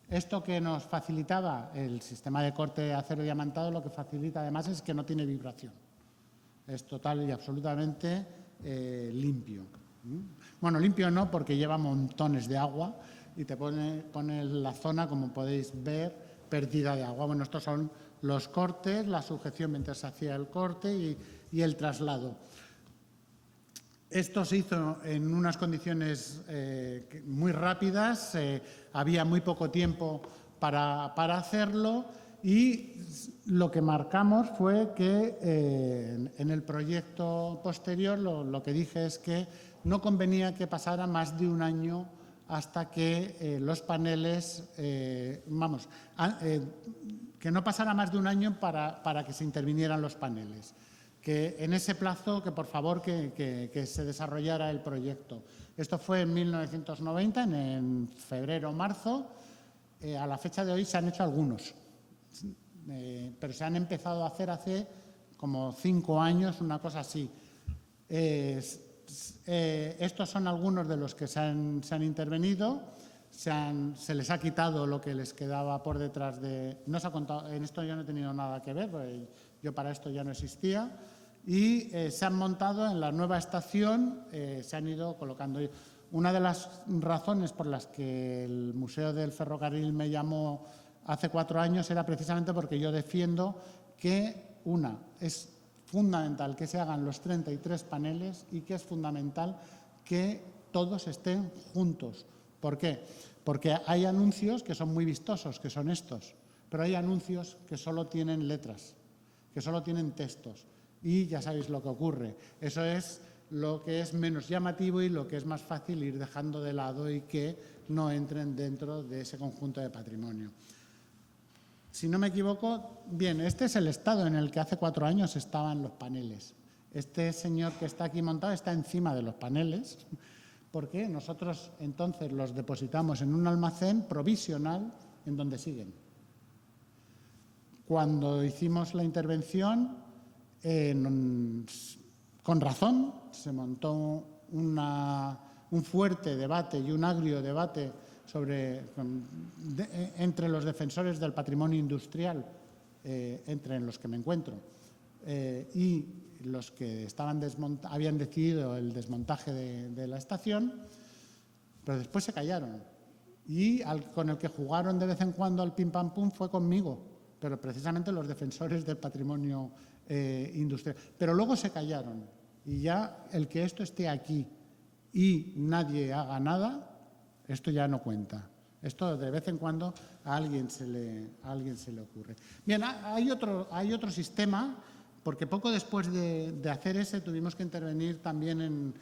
Esto que nos facilitaba el sistema de corte acero diamantado, lo que facilita además es que no tiene vibración. Es total y absolutamente limpio. Bueno, limpio no, porque lleva montones de agua y te pone la zona, como podéis ver, perdida de agua. Bueno, estos son los cortes, la sujeción mientras se hacía el corte y el traslado. Esto se hizo en unas condiciones muy rápidas, había muy poco tiempo para hacerlo, y lo que marcamos fue que en el proyecto posterior lo que dije es que no convenía que pasara más de un año hasta que los paneles, que no pasara más de un año para que se intervinieran los paneles. Que en ese plazo, que por favor que se desarrollara el proyecto. Esto fue en 1990, en febrero o marzo. A la fecha de hoy se han hecho algunos, pero se han empezado a hacer hace como 5 años, una cosa así. Estos son algunos de los que se han intervenido. Se les ha quitado lo que les quedaba por detrás no se ha contado, en esto yo no he tenido nada que ver, porque yo para esto ya no existía. Y se han montado en la nueva estación, se han ido colocando. Una de las razones por las que el Museo del Ferrocarril me llamó hace 4 años era precisamente porque yo defiendo que, es fundamental que se hagan los 33 paneles y que es fundamental que todos estén juntos. ¿Por qué? Porque hay anuncios que son muy vistosos, que son estos, pero hay anuncios que solo tienen letras, que solo tienen textos. Y ya sabéis lo que ocurre. Eso es lo que es menos llamativo y lo que es más fácil ir dejando de lado y que no entren dentro de ese conjunto de patrimonio. Si no me equivoco, bien, este es el estado en el que hace 4 años estaban los paneles. Este señor que está aquí montado está encima de los paneles, porque nosotros entonces los depositamos en un almacén provisional en donde siguen. Cuando hicimos la intervención, con razón, se montó un fuerte debate y un agrio debate entre los defensores del patrimonio industrial, entre los que me encuentro, y los que habían decidido el desmontaje de la estación, pero después se callaron. Y con el que jugaron de vez en cuando al pim pam pum fue conmigo, pero precisamente los defensores del patrimonio industrial. Pero luego se callaron, y ya el que esto esté aquí y nadie haga nada, esto ya no cuenta. Esto de vez en cuando a alguien se le ocurre. Bien, hay otro sistema, porque poco después de hacer ese tuvimos que intervenir también en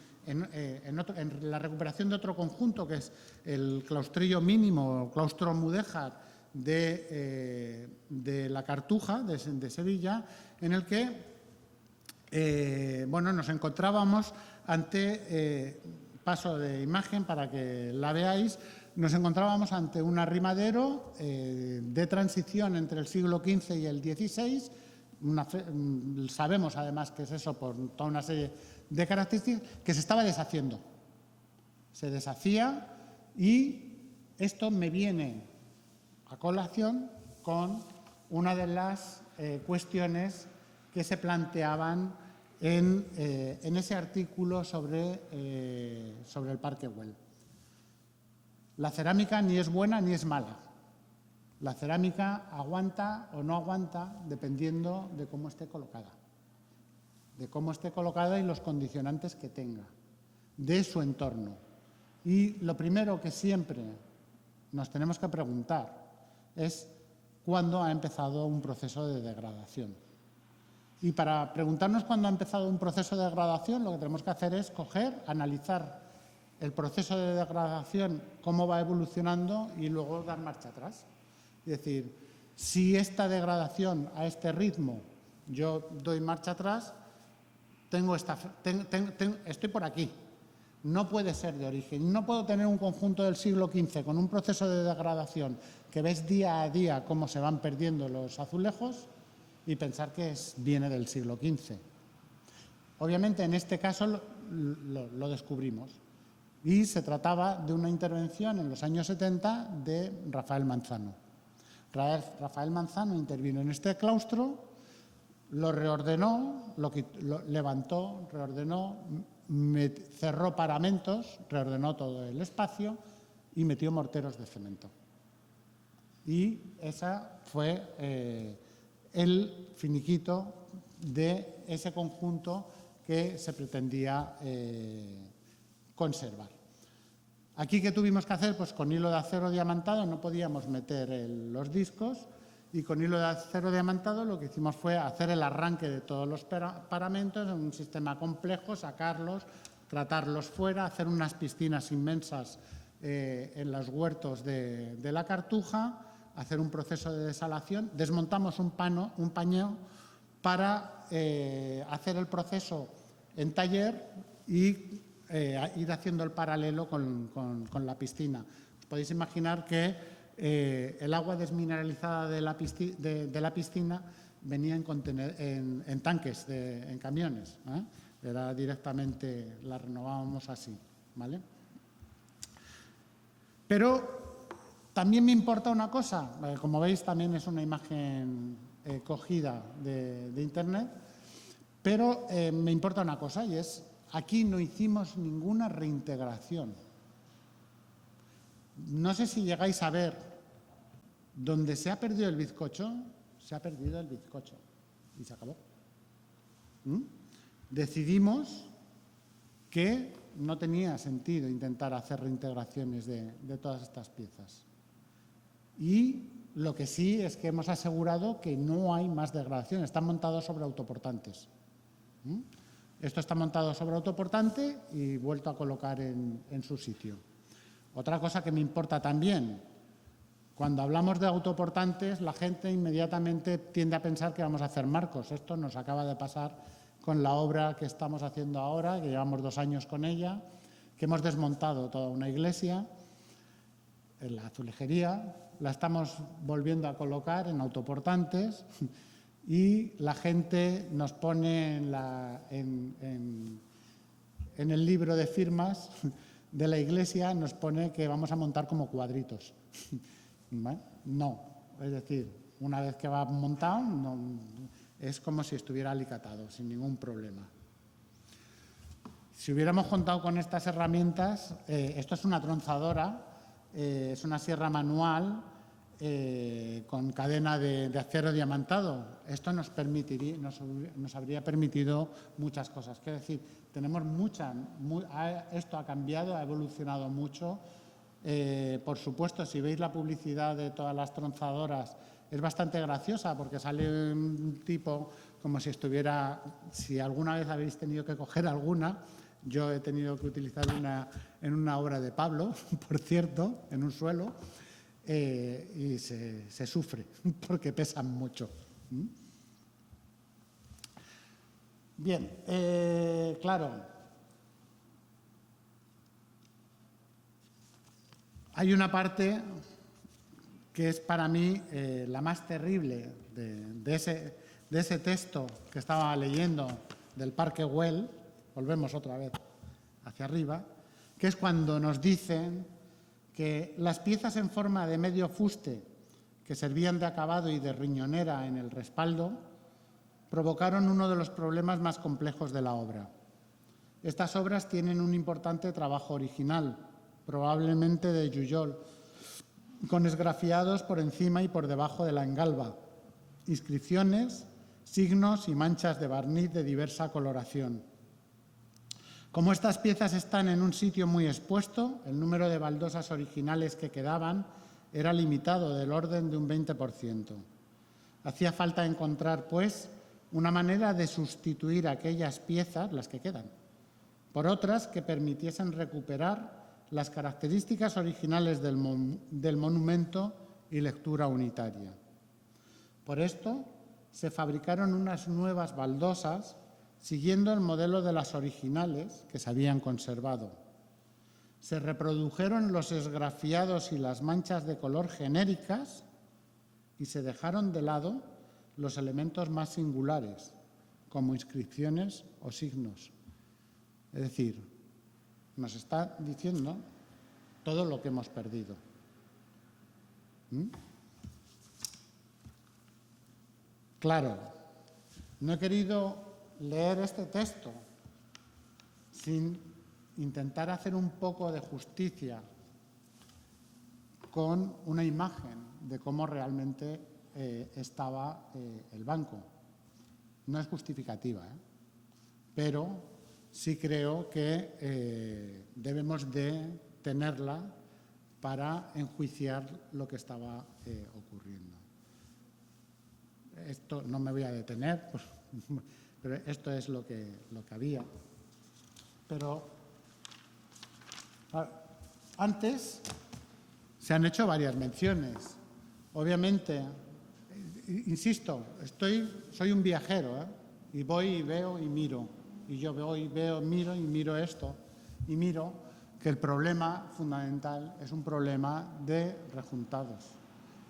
la recuperación de otro conjunto, que es el claustrillo mínimo, claustro mudéjar de la Cartuja, de Sevilla, en el que nos encontrábamos ante, paso de imagen para que la veáis, nos encontrábamos ante un arrimadero de transición entre el siglo XV y el XVI. Sabemos además que es eso por toda una serie de características, que se estaba deshaciendo. Se deshacía, y esto me viene a colación con una de las cuestiones que se planteaban en ese artículo sobre el Parque Güell. La cerámica ni es buena ni es mala. La cerámica aguanta o no aguanta dependiendo de cómo esté colocada. De cómo esté colocada y los condicionantes que tenga, de su entorno. Y lo primero que siempre nos tenemos que preguntar es cuándo ha empezado un proceso de degradación. Y para preguntarnos cuándo ha empezado un proceso de degradación, lo que tenemos que hacer es analizar el proceso de degradación, cómo va evolucionando, y luego dar marcha atrás. Es decir, si esta degradación a este ritmo yo doy marcha atrás, estoy por aquí. No puede ser de origen. No puedo tener un conjunto del siglo XV con un proceso de degradación que ves día a día cómo se van perdiendo los azulejos y pensar que viene del siglo XV. Obviamente, en este caso lo descubrimos. Y se trataba de una intervención en los años 70 de Rafael Manzano. Rafael Manzano intervino en este claustro, lo reordenó, lo levantó, reordenó, cerró paramentos, reordenó todo el espacio y metió morteros de cemento. Y esa fue el finiquito de ese conjunto que se pretendía conservar. Aquí, ¿qué tuvimos que hacer? Pues con hilo de acero diamantado no podíamos meter los discos, y con hilo de acero diamantado lo que hicimos fue hacer el arranque de todos los paramentos en un sistema complejo, sacarlos, tratarlos fuera, hacer unas piscinas inmensas en los huertos de la Cartuja, hacer un proceso de desalación. Desmontamos un paño para hacer el proceso en taller y ir haciendo el paralelo con la piscina. Podéis imaginar que el agua desmineralizada de la piscina venía en tanques, en camiones. Era directamente, la renovábamos así, ¿vale? Pero también me importa una cosa, como veis también es una imagen cogida de Internet, pero me importa una cosa, y es: aquí no hicimos ninguna reintegración. No sé si llegáis a ver, donde se ha perdido el bizcocho, se ha perdido el bizcocho y se acabó. Decidimos que no tenía sentido intentar hacer reintegraciones de todas estas piezas. Y lo que sí es que hemos asegurado que no hay más degradación. Están montados sobre autoportantes. Esto está montado sobre autoportante y vuelto a colocar en su sitio. Otra cosa que me importa también: cuando hablamos de autoportantes, la gente inmediatamente tiende a pensar que vamos a hacer marcos. Esto nos acaba de pasar con la obra que estamos haciendo ahora, que llevamos 2 años con ella, que hemos desmontado toda una iglesia, en la azulejería, la estamos volviendo a colocar en autoportantes y la gente nos pone en el libro de firmas de la iglesia, nos pone que vamos a montar como cuadritos. ¿Vale? No, es decir, una vez que va montado, no, es como si estuviera alicatado, sin ningún problema. Si hubiéramos contado con estas herramientas, esto es una tronzadora, es una sierra manual con cadena de acero diamantado. Esto nos habría permitido muchas cosas. Quiero decir, tenemos esto ha cambiado, ha evolucionado mucho. Por supuesto, si veis la publicidad de todas las tronzadoras, es bastante graciosa porque sale un tipo como si estuviera, si alguna vez habéis tenido que coger alguna, yo he tenido que utilizar una en una obra de Pablo, por cierto, en un suelo, y se sufre porque pesan mucho. Bien, claro, hay una parte que es para mí la más terrible de ese texto que estaba leyendo del Parque Güell, volvemos otra vez hacia arriba, que es cuando nos dicen que las piezas en forma de medio fuste que servían de acabado y de riñonera en el respaldo provocaron uno de los problemas más complejos de la obra. Estas obras tienen un importante trabajo original, probablemente de Jujol, con esgrafiados por encima y por debajo de la engalba, inscripciones, signos y manchas de barniz de diversa coloración. Como estas piezas están en un sitio muy expuesto, el número de baldosas originales que quedaban era limitado, del orden de un 20%. Hacía falta encontrar, pues, una manera de sustituir aquellas piezas, las que quedan, por otras que permitiesen recuperar las características originales del monumento y lectura unitaria. Por esto, se fabricaron unas nuevas baldosas siguiendo el modelo de las originales que se habían conservado. Se reprodujeron los esgrafiados y las manchas de color genéricas y se dejaron de lado los elementos más singulares, como inscripciones o signos. Es decir, nos está diciendo todo lo que hemos perdido. Claro, no he querido leer este texto sin intentar hacer un poco de justicia con una imagen de cómo realmente estaba el banco. No es justificativa, pero sí creo que debemos de tenerla para enjuiciar lo que estaba ocurriendo. Esto no me voy a detener, pues, pero esto es lo que había. Pero antes se han hecho varias menciones. Obviamente, insisto, soy un viajero, y voy y veo y miro. Y yo voy, veo, miro esto y miro que el problema fundamental es un problema de rejuntados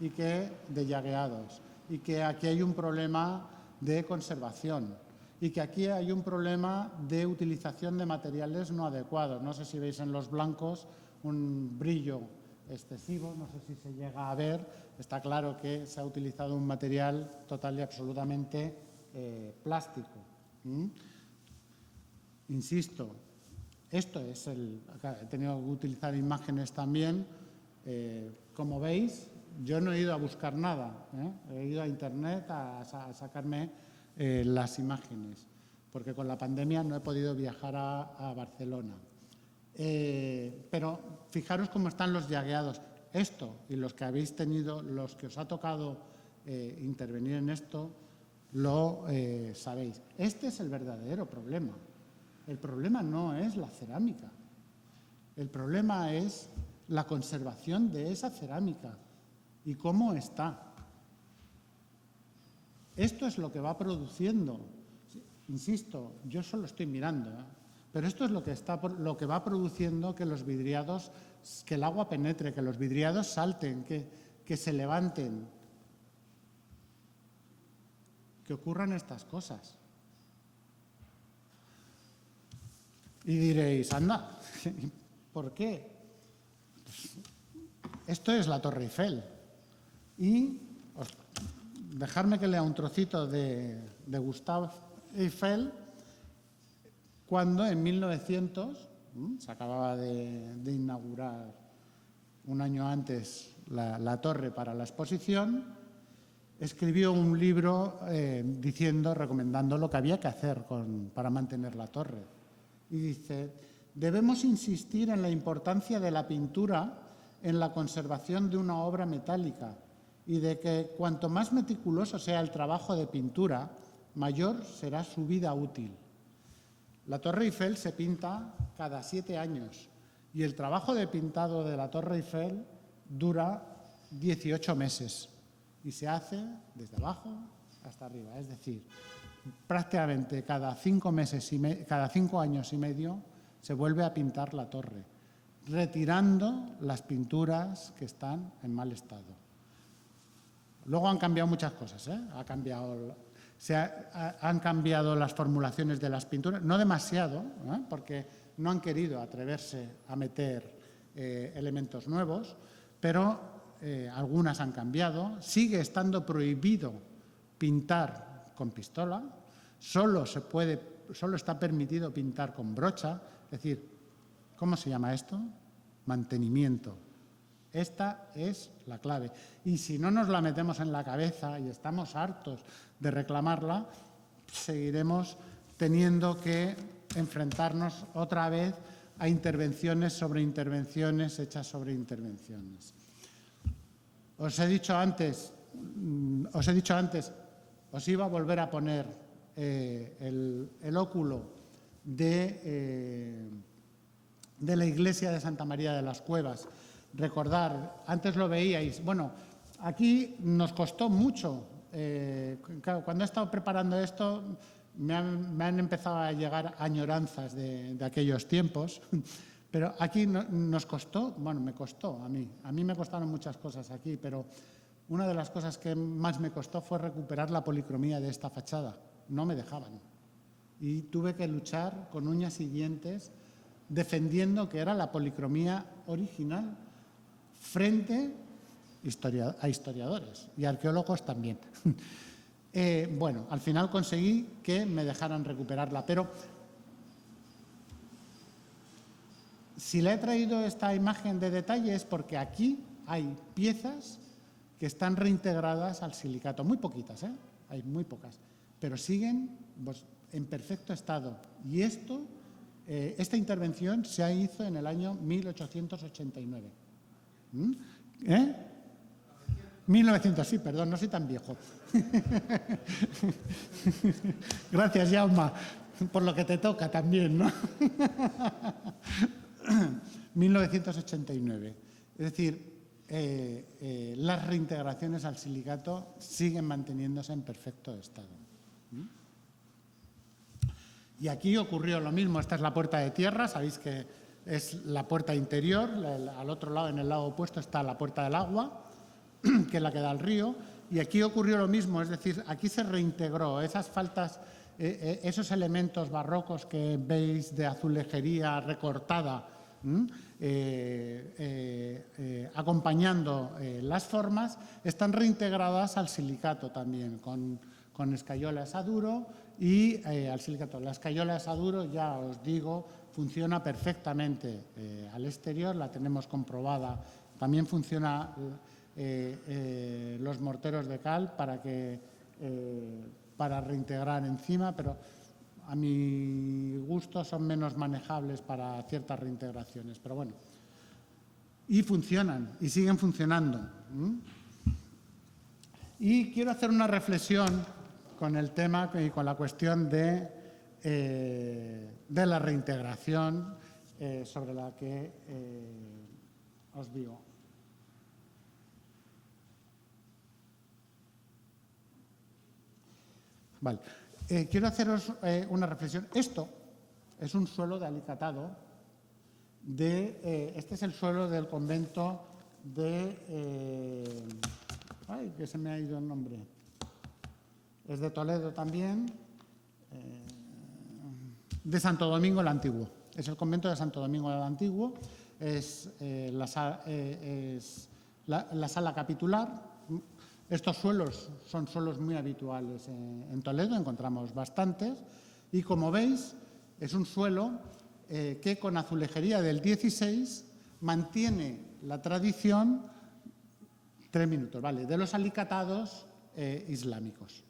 y de llagueados, y que aquí hay un problema de conservación y que aquí hay un problema de utilización de materiales no adecuados. No sé si veis en los blancos un brillo excesivo, no sé si se llega a ver. Está claro que se ha utilizado un material total y absolutamente plástico. Insisto, esto es acá he tenido que utilizar imágenes también. Como veis, yo no he ido a buscar nada, he ido a internet a sacarme las imágenes, porque con la pandemia no he podido viajar a Barcelona. Pero fijaros cómo están los llagueados. Esto y los que habéis tenido, los que os ha tocado intervenir en esto, lo sabéis. Este es el verdadero problema. El problema no es la cerámica. El problema es la conservación de esa cerámica y cómo está. Esto es lo que va produciendo. Insisto, yo solo estoy mirando, ¿eh? Pero esto es lo que va produciendo que los vidriados, que el agua penetre, que los vidriados salten, que se levanten, que ocurran estas cosas. Y diréis, anda, ¿por qué? Pues, esto es la Torre Eiffel. Y dejadme que lea un trocito de Gustave Eiffel, cuando en 1900, se acababa de inaugurar un año antes la torre para la exposición, escribió un libro recomendando lo que había que hacer para mantener la torre. Y dice, debemos insistir en la importancia de la pintura en la conservación de una obra metálica y de que cuanto más meticuloso sea el trabajo de pintura, mayor será su vida útil. La Torre Eiffel se pinta cada 7 años y el trabajo de pintado de la Torre Eiffel dura 18 meses y se hace desde abajo hasta arriba. Es decir, prácticamente cada 5 años y medio se vuelve a pintar la torre, retirando las pinturas que están en mal estado. Luego han cambiado muchas cosas, ¿eh? Han cambiado las formulaciones de las pinturas, no demasiado, ¿eh? Porque no han querido atreverse a meter elementos nuevos, pero algunas han cambiado. Sigue estando prohibido pintar con pistola, solo está permitido pintar con brocha. Es decir, ¿cómo se llama esto? Mantenimiento. Esta es la clave. Y si no nos la metemos en la cabeza y estamos hartos de reclamarla, seguiremos teniendo que enfrentarnos otra vez a intervenciones sobre intervenciones hechas sobre intervenciones. Os he dicho antes, os iba a volver a poner el óculo de la iglesia de Santa María de las Cuevas. Recordar, antes lo veíais, bueno, aquí nos costó mucho. Claro, cuando he estado preparando esto, me han empezado a llegar añoranzas de aquellos tiempos, pero aquí nos costó, bueno, me costó a mí me costaron muchas cosas aquí, pero una de las cosas que más me costó fue recuperar la policromía de esta fachada. No me dejaban. Y tuve que luchar con uñas y dientes defendiendo que era la policromía original frente a historiadores y arqueólogos también. Bueno, al final conseguí que me dejaran recuperarla, pero si le he traído esta imagen de detalle es porque aquí hay piezas que están reintegradas al silicato, muy poquitas, hay muy pocas, pero siguen en perfecto estado. Y esta intervención se hizo en el año 1889. 1900, sí, perdón, no soy tan viejo. Gracias, Jaume, por lo que te toca también, ¿no? 1989. Es decir, las reintegraciones al silicato siguen manteniéndose en perfecto estado. Y aquí ocurrió lo mismo. Esta es la puerta de tierra, sabéis que es la puerta interior. Al otro lado, en el lado opuesto, está la puerta del agua, que es la que da al río. Y aquí ocurrió lo mismo, es decir, aquí se reintegró esas faltas, esos elementos barrocos que veis de azulejería recortada, acompañando las formas, están reintegradas al silicato también, con escayola esaduro y al silicato. La escayola esaduro, ya os digo, funciona perfectamente al exterior, la tenemos comprobada. También funciona los morteros de cal para reintegrar encima, pero a mi gusto son menos manejables para ciertas reintegraciones. Pero bueno, y funcionan, y siguen funcionando. Y quiero hacer una reflexión con el tema y con la cuestión de la reintegración sobre la que os digo. Vale. quiero haceros una reflexión. Esto es un suelo de alicatado. Este es el suelo del convento de... ay, que se me ha ido el nombre. Es de Toledo también. De Santo Domingo el Antiguo. Es el convento de Santo Domingo el Antiguo. Es la sala capitular. Estos suelos son suelos muy habituales en Toledo, encontramos bastantes. Y como veis, es un suelo que con azulejería del 16 mantiene la tradición, 3 minutos, ¿vale?, de los alicatados islámicos.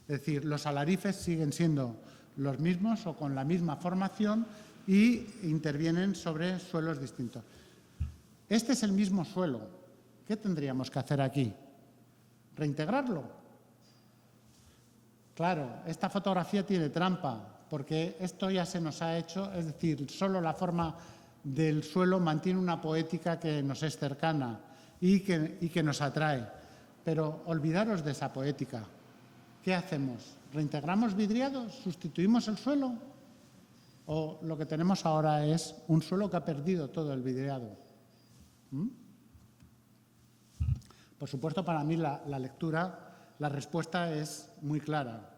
Es decir, los alarifes siguen siendo los mismos o con la misma formación y intervienen sobre suelos distintos. Este es el mismo suelo. ¿Qué tendríamos que hacer aquí? ¿Reintegrarlo? Claro, esta fotografía tiene trampa, porque esto ya se nos ha hecho, es decir, solo la forma del suelo mantiene una poética que nos es cercana y que nos atrae. Pero olvidaros de esa poética. ¿Qué hacemos? ¿Reintegramos vidriados? ¿Sustituimos el suelo? ¿O lo que tenemos ahora es un suelo que ha perdido todo el vidriado? Por supuesto, para mí la lectura, la respuesta es muy clara.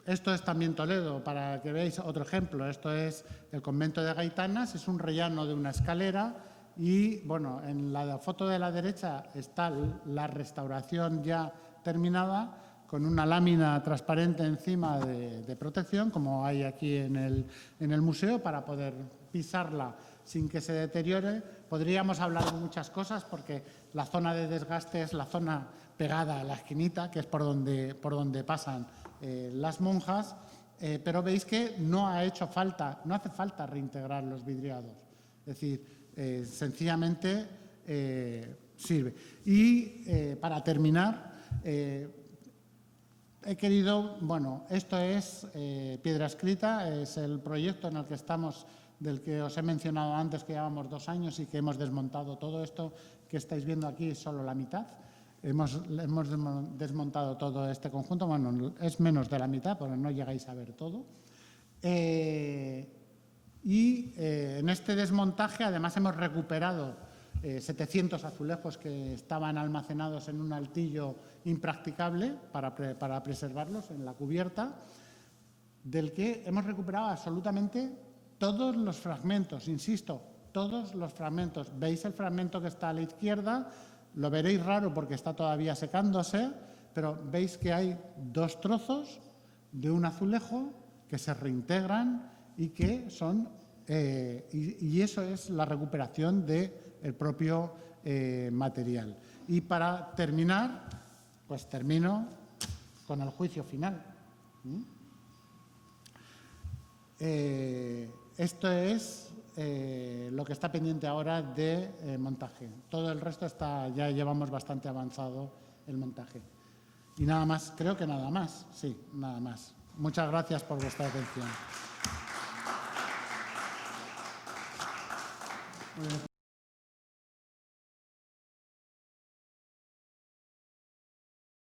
Esto es también Toledo, para que veáis otro ejemplo. Esto es el convento de Gaitanas, es un rellano de una escalera y, bueno, en la foto de la derecha está la restauración ya terminada con una lámina transparente encima de protección, como hay aquí en el museo, para poder pisarla sin que se deteriore. Podríamos hablar de muchas cosas porque la zona de desgaste es la zona pegada a la esquinita, que es por donde pasan las monjas, pero veis que no hace falta reintegrar los vidriados. Es decir, sencillamente sirve. Y para terminar, he querido, bueno, esto es Piedra Escrita, es el proyecto en el que estamos, del que os he mencionado antes, que llevamos 2 años y que hemos desmontado todo esto que estáis viendo aquí, solo la mitad. Hemos desmontado todo este conjunto, bueno, es menos de la mitad, porque no llegáis a ver todo. En este desmontaje, además, hemos recuperado 700 azulejos que estaban almacenados en un altillo impracticable para preservarlos en la cubierta, del que hemos recuperado absolutamente todos los fragmentos, insisto, todos los fragmentos. ¿Veis el fragmento que está a la izquierda? Lo veréis raro porque está todavía secándose, pero veis que hay 2 trozos de un azulejo que se reintegran y que son... y eso es la recuperación del propio material. Y para terminar, pues termino con el juicio final. Esto es lo que está pendiente ahora de montaje. Todo el resto ya llevamos bastante avanzado el montaje. Y nada más, creo que nada más. Sí, nada más. Muchas gracias por vuestra atención.